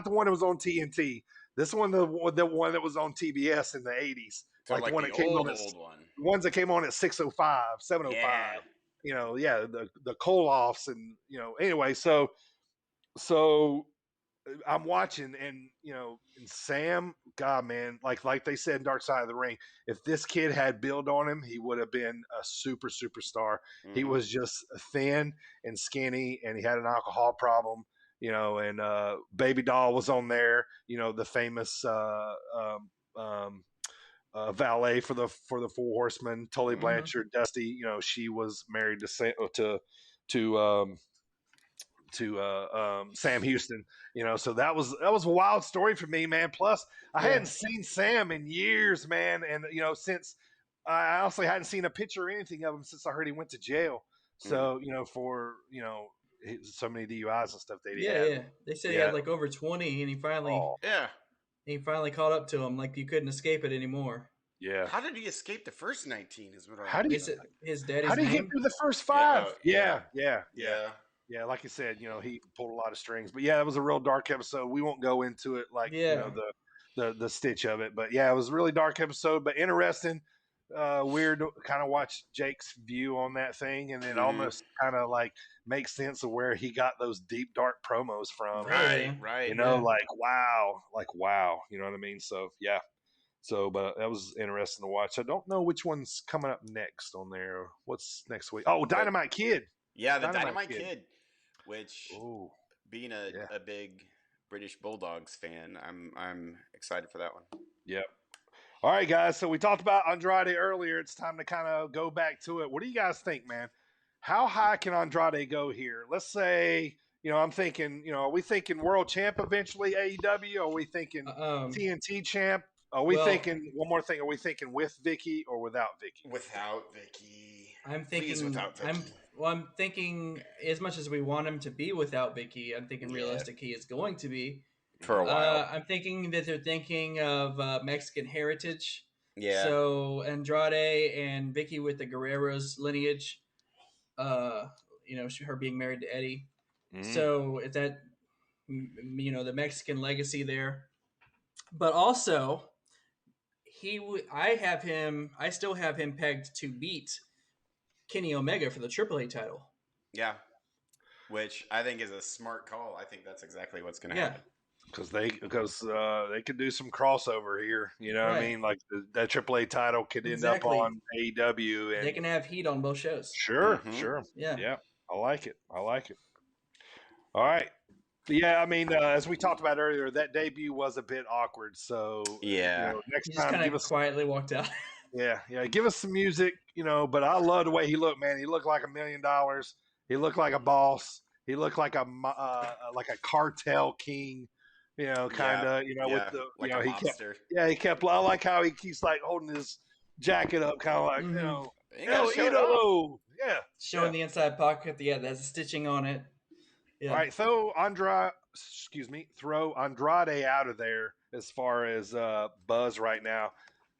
one that was on TNT. This one, the one that was on TBS in the 80s. So like one the that came old on one. Ones that came on at 6:05, 7:05. Yeah. You know, the Koloffs and anyway. So I'm watching, and and Sam, God, man, like they said in Dark Side of the Ring, if this kid had build on him, he would have been a superstar. He was just thin and skinny, and he had an alcohol problem, and Baby Doll was on there, the famous valet for the Four Horsemen, Tully Blanchard, Dusty. She was married to Sam Houston. So that was a wild story for me, man. Plus, I hadn't seen Sam in years, man, and since I honestly hadn't seen a picture or anything of him since I heard he went to jail. So for so many DUIs and stuff that he had. Yeah. They said he had like over 20, and he finally he finally caught up to him. Like, you couldn't escape it anymore. Yeah. How did he escape the first 19? Is what how did he his daddy's How did he name? get through the first 5? Yeah. Yeah, like you said, he pulled a lot of strings. But yeah, it was a real dark episode. We won't go into it like the stitch of it. But yeah, it was a really dark episode, but interesting. Weird to kind of watch Jake's view on that thing, and then almost kind of like make sense of where he got those deep dark promos from. Right. Like wow. You know what I mean? So yeah. But that was interesting to watch. I don't know which one's coming up next on there. What's next week? Oh, Dynamite Kid. Yeah, the Dynamite Kid. Which, being a big British Bulldogs fan, I'm excited for that one. Yep. All right, guys. So we talked about Andrade earlier. It's time to kind of go back to it. What do you guys think, man? How high can Andrade go here? Let's say, I'm thinking, are we thinking world champ eventually, AEW? Are we thinking TNT champ? Are we thinking, one more thing, are we thinking with Vicky or without Vicky? Without Vicky. I'm thinking, please, without Vicky. I'm thinking, as much as we want him to be without Vicky, I'm thinking realistic he is going to be. For a while. I'm thinking that they're thinking of Mexican heritage. Yeah. So Andrade and Vicky with the Guerrero's lineage, her being married to Eddie. So if that, the Mexican legacy there. But also, I still have him pegged to beat Kenny Omega for the AAA title. Yeah, which I think is a smart call. I think that's exactly what's going to happen. Because they could do some crossover here. You know what I mean? Like that AAA title could end up on AEW, and they can have heat on both shows. Sure. Yeah. I like it. All right. Yeah, I mean, as we talked about earlier, that debut was a bit awkward. So next time, kind of quietly walked out. Yeah, give us some music, But I love the way he looked, man. He looked like $1 million. He looked like a boss. He looked like a cartel king, kind of, with the, like a monster. He kept. I like how he keeps like holding his jacket up, kind of like, showing the inside pocket. Yeah, that's stitching on it. Yeah. All right, throw Andrade out of there as far as buzz right now.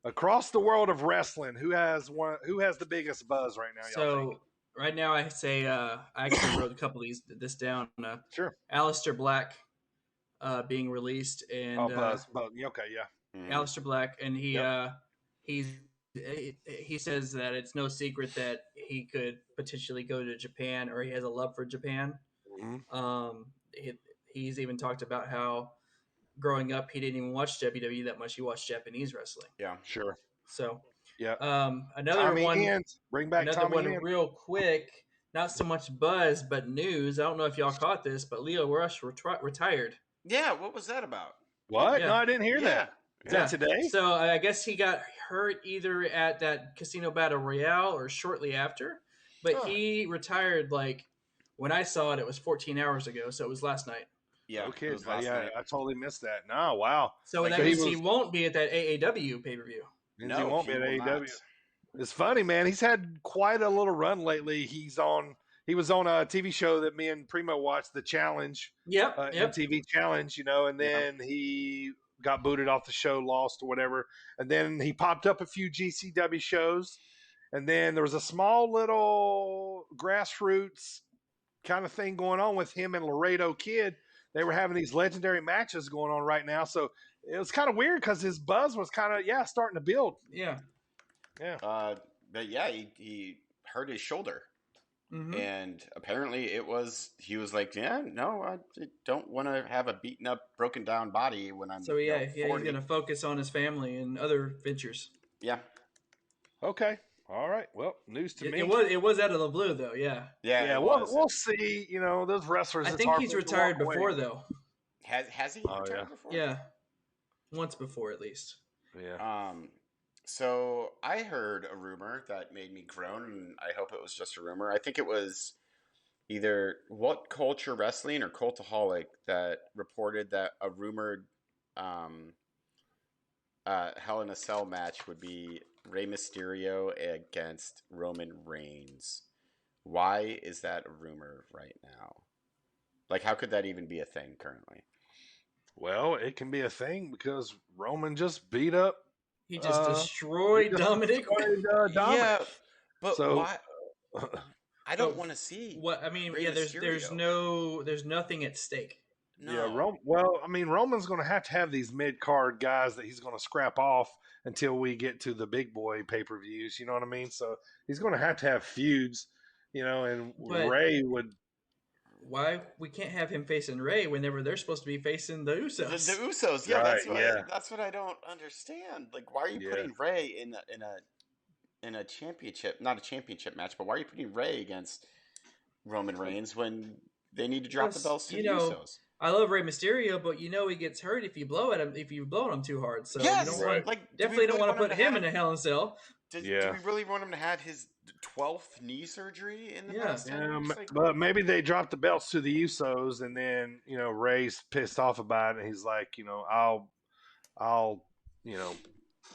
Across the world of wrestling, who has the biggest buzz right now? Y'all think? Right now, I say I actually wrote a couple of this down. Sure. Aleister Black being released, and buzz. Okay, yeah. Aleister Black, and he says that it's no secret that he could potentially go to Japan, or he has a love for Japan. He's even talked about how growing up he didn't even watch WWE that much. He watched Japanese wrestling. Yeah, sure. So another Tommy one. Ends. Bring back another Tommy one Ends. Real quick. Not so much buzz, but news. I don't know if y'all caught this, but Leo Rush retired. Yeah, what was that about? What? Yeah. No, I didn't hear that. Is that today? So I guess he got hurt either at that Casino Battle Royale or shortly after. But he retired when I saw it, it was 14 hours ago. So it was last night. Yeah. Okay. It was last night. I totally missed that. No, wow. So that means he won't be at that AAW pay-per-view. No, he won't be at AEW. It's funny, man. He's had quite a little run lately. He was on a TV show that me and Primo watched, The Challenge. Yep. MTV Challenge, and then he got booted off the show, lost or whatever. And then he popped up a few GCW shows. And then there was a small little grassroots kind of thing going on with him and Laredo Kid. They were having these legendary matches going on right now. So it was kind of weird because his buzz was kind of, starting to build. Yeah. Yeah. But yeah, he hurt his shoulder. Mm-hmm. And apparently he was like, yeah, no, I don't want to have a beaten up, broken down body when I'm 40. He's going to focus on his family and other ventures. Yeah. Okay. All right. Well, news to me. It was out of the blue, though. Yeah. Yeah. We'll see. Those wrestlers. I think he's retired before, though. Has he retired before? Yeah. Once before, at least. Yeah. So I heard a rumor that made me groan, and I hope it was just a rumor. I think it was either What Culture Wrestling or Cultaholic that reported that a rumored Hell in a Cell match would be Rey Mysterio against Roman Reigns. Why is that a rumor right now? How could that even be a thing currently? Well, it can be a thing because Roman just beat up. He just destroyed Dominic. Yeah, but why? I don't want to see. What I mean, there's nothing at stake. No. Yeah, Roman's going to have these mid-card guys that he's going to scrap off until we get to the big boy pay-per-views. You know what I mean? So he's going to have feuds. And Ray would. Why we can't have him facing Ray whenever they're supposed to be facing the Usos? The Usos, yeah, right, that's what I don't understand. Why are you putting Ray in a championship, not a championship match, but why are you putting Ray against Roman Reigns when they need to drop the belts to the Usos? I love Rey Mysterio, but he gets hurt if you blow at him if you blow at him too hard. So yes, you don't don't want to put him in a Hell in a Cell. Do we really want him to have his 12th knee surgery in the past? But maybe they dropped the belts to the Usos, and then Ray's pissed off about it. And he's like, I'll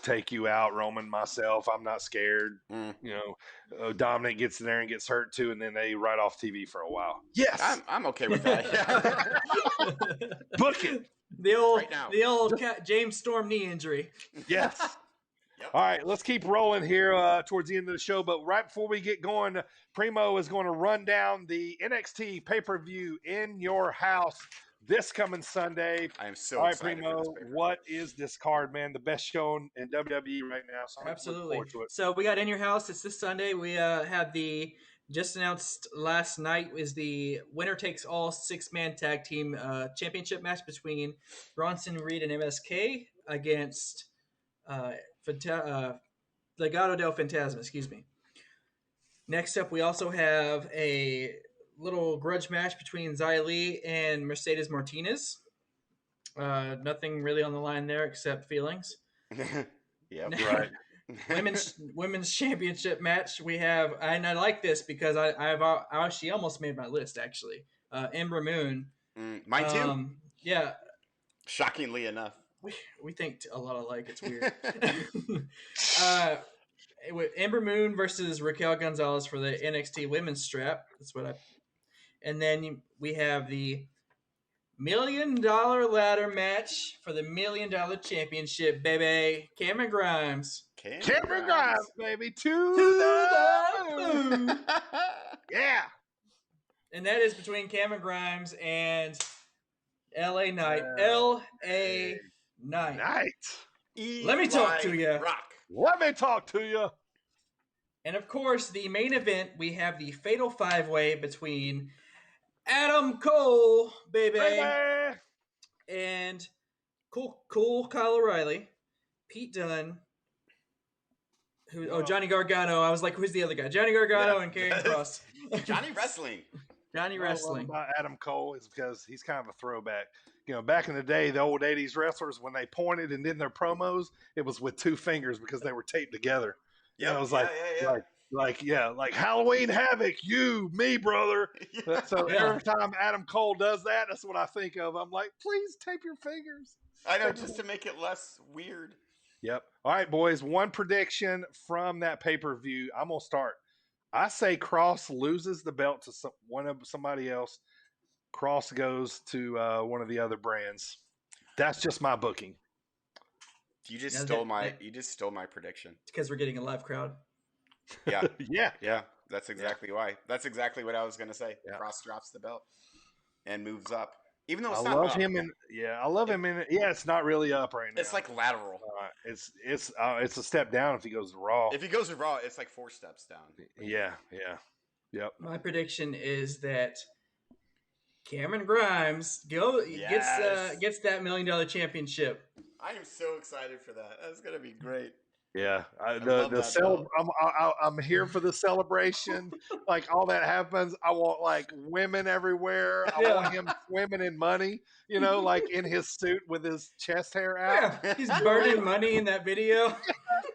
take you out, Roman, myself. I'm not scared. Dominic gets in there and gets hurt too, and then they write off TV for a while. Yes, I'm okay with that. Book it. The old James Storm knee injury. Yes. Yep. All right, let's keep rolling here towards the end of the show. But right before we get going, Primo is going to run down the NXT pay-per-view in your house this coming Sunday. I am so excited. Primo, for this what is this card, man? The best show in WWE right now. So absolutely. So we got In Your House. It's this Sunday. We have the just announced last night is the winner takes all 6-man tag team championship match between Bronson Reed and MSK against Legado del Fantasma. Excuse me. Next up, we also have a little grudge match between Xia Li and Mercedes Martinez. Nothing really on the line there except feelings. Yeah, right. Women's championship match. We have, and I like this because I actually almost made my list. Actually, Ember Moon. Mine too. Yeah. Shockingly enough, we think a lot alike. It's weird. With Ember Moon versus Raquel Gonzalez for the NXT Women's Strap. That's what I. And then we have the $1 million ladder match for the $1 million championship, baby. Cameron Grimes. Cameron Grimes, baby. To the moon. Yeah. And that is between Cameron Grimes and LA Knight. LA Knight. Let me talk to you. Let me talk to you. And of course, the main event, we have the Fatal 5-Way between Adam Cole, baby. And Cool Kyle O'Reilly, Pete Dunne, Johnny Gargano. I was like, who's the other guy? Johnny Gargano and Karrion Kross. Johnny Wrestling. Johnny What I love Wrestling. about Adam Cole is because he's kind of a throwback. You know, back in the day, the old 80s wrestlers, when they pointed and did their promos, it was with two fingers because they were taped together. Yep. You know, it was yeah. like Halloween Havoc, you, me, brother. Yeah. So every time Adam Cole does that, that's what I think of. I'm like, please tape your fingers. I know, just to make it less weird. Yep. All right, boys. One prediction from that pay-per-view. I'm going to start. I say Cross loses the belt to somebody else. Cross goes to one of the other brands. That's just my booking. You just stole my prediction. It's because we're getting a live crowd. Yeah. Yeah. That's exactly why. That's exactly what I was gonna say. Yeah. Cross drops the belt and moves up. Even though I it's not love up. him I love him in. Yeah, it's not really up right now. It's like lateral. It's a step down if he goes to Raw. If he goes to Raw, it's like 4 steps down. Yeah. Yep. My prediction is that Cameron Grimes gets that $1 million championship. I am so excited for that. That's gonna be great. Yeah, love that I'm here for the celebration. Like all that happens, I want like women everywhere. I want him swimming in money, you know, like in his suit with his chest hair out. Yeah, he's burning money in that video.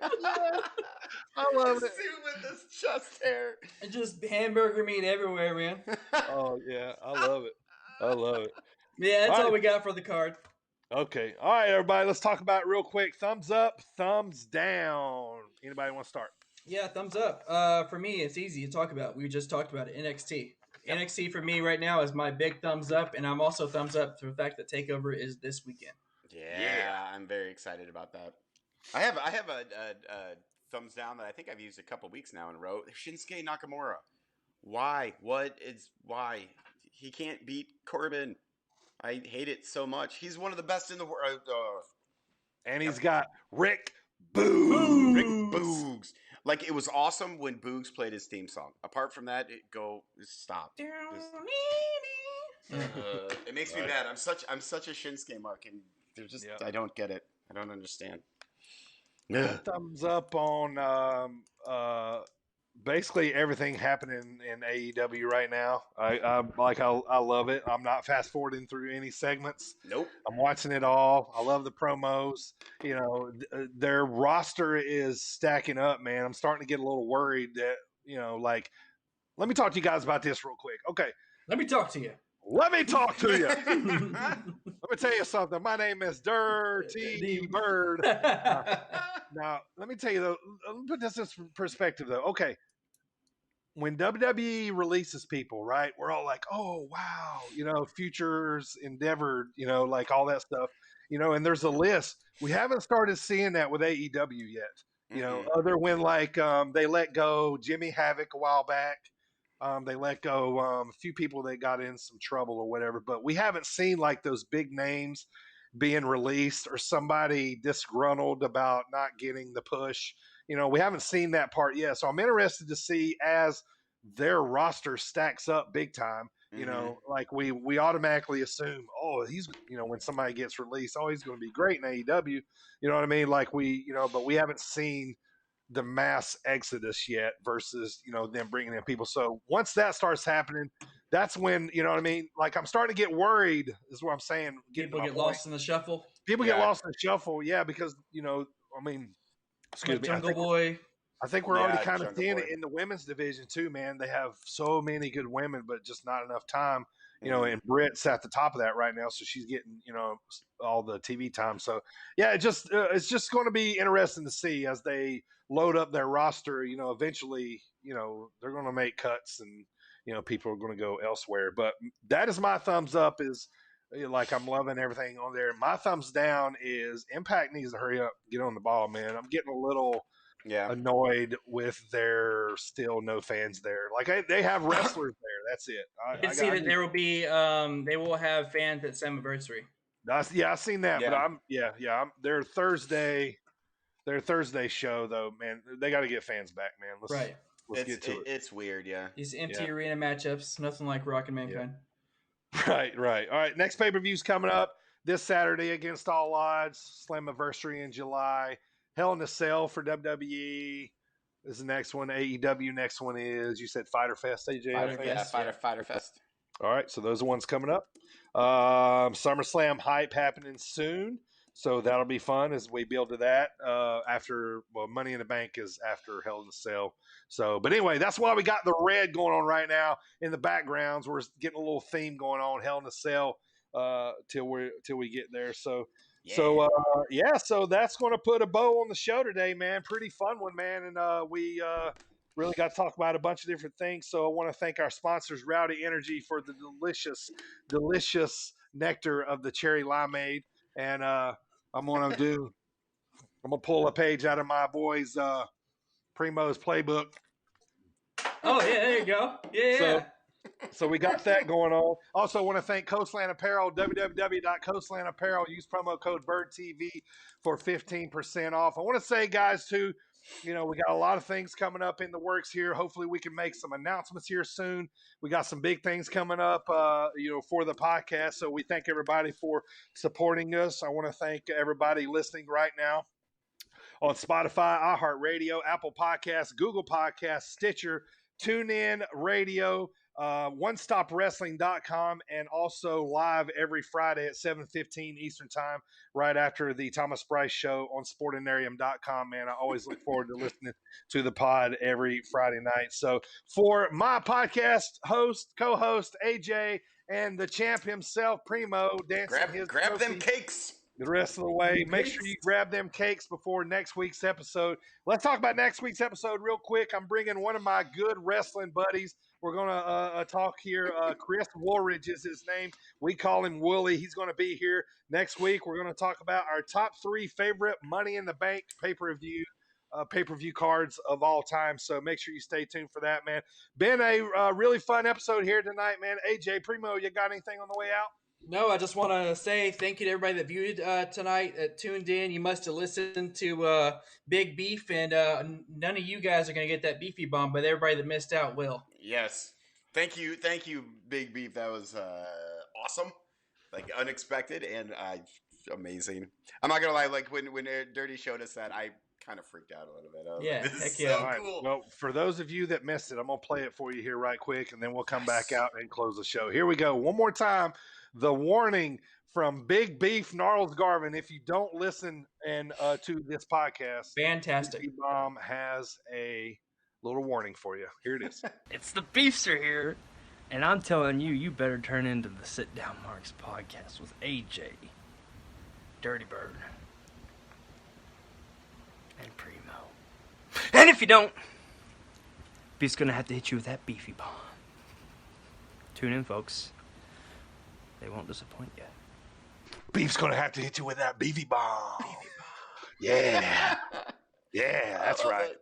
I love it. Suit with his chest hair. And just hamburger meat everywhere, man. Oh yeah, I love it. Yeah, that's all we got for the card. Okay, all right, everybody. Let's talk about it real quick. Thumbs up, thumbs down. Anybody want to start? Yeah, thumbs up. For me, it's easy to talk about. We just talked about it. NXT. Yep. NXT for me right now is my big thumbs up, and I'm also thumbs up for the fact that TakeOver is this weekend. Yeah, I'm very excited about that. I have a thumbs down that I think I've used a couple weeks now in a row. Shinsuke Nakamura. Why? Why? He can't beat Corbin. I hate it so much. He's one of the best in the world. And he's got Rick Boogs. Rick Boogs. Like, it was awesome when Boogs played his theme song. Apart from that, stop. It makes me mad. I'm such a Shinsuke mark, and they're just I don't get it. I don't understand. Thumbs up on basically everything happening in AEW right now. I love it. I'm not fast forwarding through any segments. Nope. I'm watching it all. I love the promos. You know, their roster is stacking up, man. I'm starting to get a little worried that, you know, like, let me talk to you guys about this real quick. Okay. Let me talk to you. Let me talk to you. Let me tell you something. My name is Dirty Bird. Now, let me tell you, though, let me put this in perspective, though. Okay. When WWE releases people, right, we're all like, oh, wow, you know, Futures, Endeavor, you know, like all that stuff, you know, and there's a list. We haven't started seeing that with AEW yet, you know, other when like they let go Jimmy Havoc a while back. They let go a few people that got in some trouble or whatever, but we haven't seen like those big names being released or somebody disgruntled about not getting the push. You know, we haven't seen that part yet. So I'm interested to see as their roster stacks up big time, you know, like we automatically assume, oh, he's, you know, when somebody gets released, oh, he's going to be great in AEW. You know what I mean? Like but we haven't seen the mass exodus yet versus, you know, them bringing in people. So once that starts happening, that's when, you know what I mean? Like, I'm starting to get worried is what I'm saying. People get lost in the shuffle. People get lost in the shuffle. Yeah. Because, you know, I mean, excuse me. Jungle Boy. I think we're already kind of seeing it in the women's division too, man. They have so many good women, but just not enough time, you know, and Britt's at the top of that right now. So she's getting, you know, all the TV time. So yeah, it's just going to be interesting to see as they load up their roster, you know, eventually, you know, they're going to make cuts and, you know, people are going to go elsewhere. But that is my thumbs up is like, I'm loving everything on there. My thumbs down is Impact needs to hurry up, get on the ball, man. I'm getting a little annoyed with their still no fans there. Like they have wrestlers there. That's it. I can see that there will be, they will have fans at Slammiversary. I've seen that, but I'm their Thursday show though, man. They got to get fans back, man. Let's get to it. It's weird, yeah. These empty arena matchups, nothing like Rock and Mankind. Yeah. Right. All right, next pay-per-view's coming up this Saturday against all odds. Slammiversary in July. Hell in a Cell for WWE is the next one. AEW next one is, you said Fighter Fest, AJ? Fighter Fest. All right, so those are ones coming up. SummerSlam hype happening soon, so that'll be fun as we build to that. After Money in the Bank is after Hell in a Cell. So, but anyway, that's why we got the red going on right now in the backgrounds. We're getting a little theme going on, Hell in a Cell, till we get there. So. Yeah. So that's going to put a bow on the show today, man. Pretty fun one, man. And we really got to talk about a bunch of different things. So I want to thank our sponsors, Rowdy Energy, for the delicious nectar of the cherry limeade. And I'm going to pull a page out of my boys Primo's playbook. Oh yeah, there you go. Yeah. So we got that going on. Also, want to thank Coastland Apparel, www.coastland Apparel. Use promo code BirdTV for 15% off. I want to say, guys, too, we got a lot of things coming up in the works here. Hopefully, we can make some announcements here soon. We got some big things coming up, for the podcast. So we thank everybody for supporting us. I want to thank everybody listening right now on Spotify, iHeartRadio, Apple Podcasts, Google Podcasts, Stitcher, TuneIn Radio, OneStopWrestling.com, and also live every Friday at 7:15 Eastern Time, right after the Thomas Bryce Show on Sportinarium.com. Man, I always look forward to listening to the pod every Friday night. So for my podcast co-host AJ, and the champ himself, Primo, dancing grab them cakes. The rest of the way, make sure you grab them cakes before next week's episode. Let's talk about next week's episode real quick. I'm bringing one of my good wrestling buddies. We're going to talk here. Chris Woolridge is his name. We call him Wooly. He's going to be here next week. We're going to talk about our top 3 favorite Money in the Bank pay-per-view cards of all time. So make sure you stay tuned for that, man. Been a really fun episode here tonight, man. AJ, Primo, you got anything on the way out? No, I just want to say thank you to everybody that viewed tonight, tuned in. You must have listened to Big Beef, and none of you guys are going to get that beefy bomb, but everybody that missed out will. Yes. Thank you, Big Beef. That was awesome, like unexpected and amazing. I'm not going to lie, like when Dirty showed us that, I kind of freaked out a little bit. Yeah, heck yeah. So cool. Well, for those of you that missed it, I'm going to play it for you here right quick, and then we'll come back out and close the show. Here we go. One more time. The warning from Big Beef Gnarls Garvin. If you don't listen to this podcast, fantastic. Beefy Bomb has a little warning for you. Here it is. It's the Beefster here, and I'm telling you, you better turn into the Sit Down Marks podcast with AJ, Dirty Bird, and Primo. And if you don't, Beef's gonna have to hit you with that beefy bomb. Tune in, folks. They won't disappoint you. Beef's going to have to hit you with that beefy bomb. Yeah. Yeah, that's right.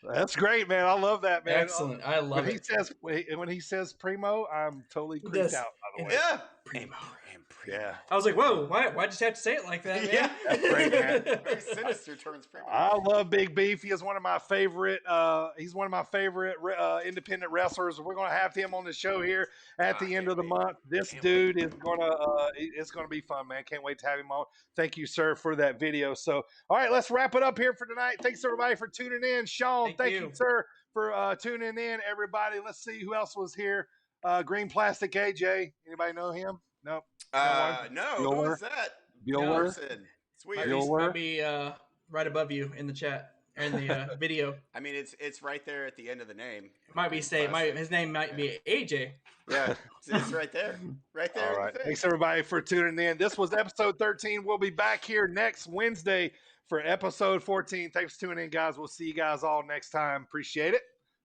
That's great, man. I love that, man. Excellent. I love it. When he says Primo, I'm totally creeped out, by the way. Yeah. Primo. Yeah. I was like, whoa, why did you have to say it like that, man? Yeah. That's great, man. Very sinister turns Primo. I love Big Beef. He is one of my favorite. He's one of my favorite independent wrestlers. We're going to have him on the show here at the end of the month. This dude is going to. It's going to be fun, man. Can't wait to have him on. Thank you, sir, for that video. So, all right, let's wrap it up here for tonight. Thanks everybody for tuning in. Sean, thank you, sir, for tuning in. Everybody, let's see who else was here. Green Plastic AJ. Anybody know him? Nope. No. Who was that? Bueller. It's weird. Might be right above you in the chat and the video. I mean, it's right there at the end of the name. His name might be AJ. Yeah, it's right there. Right there. All right. Thanks, everybody, for tuning in. This was episode 13. We'll be back here next Wednesday for episode 14. Thanks for tuning in, guys. We'll see you guys all next time. Appreciate it.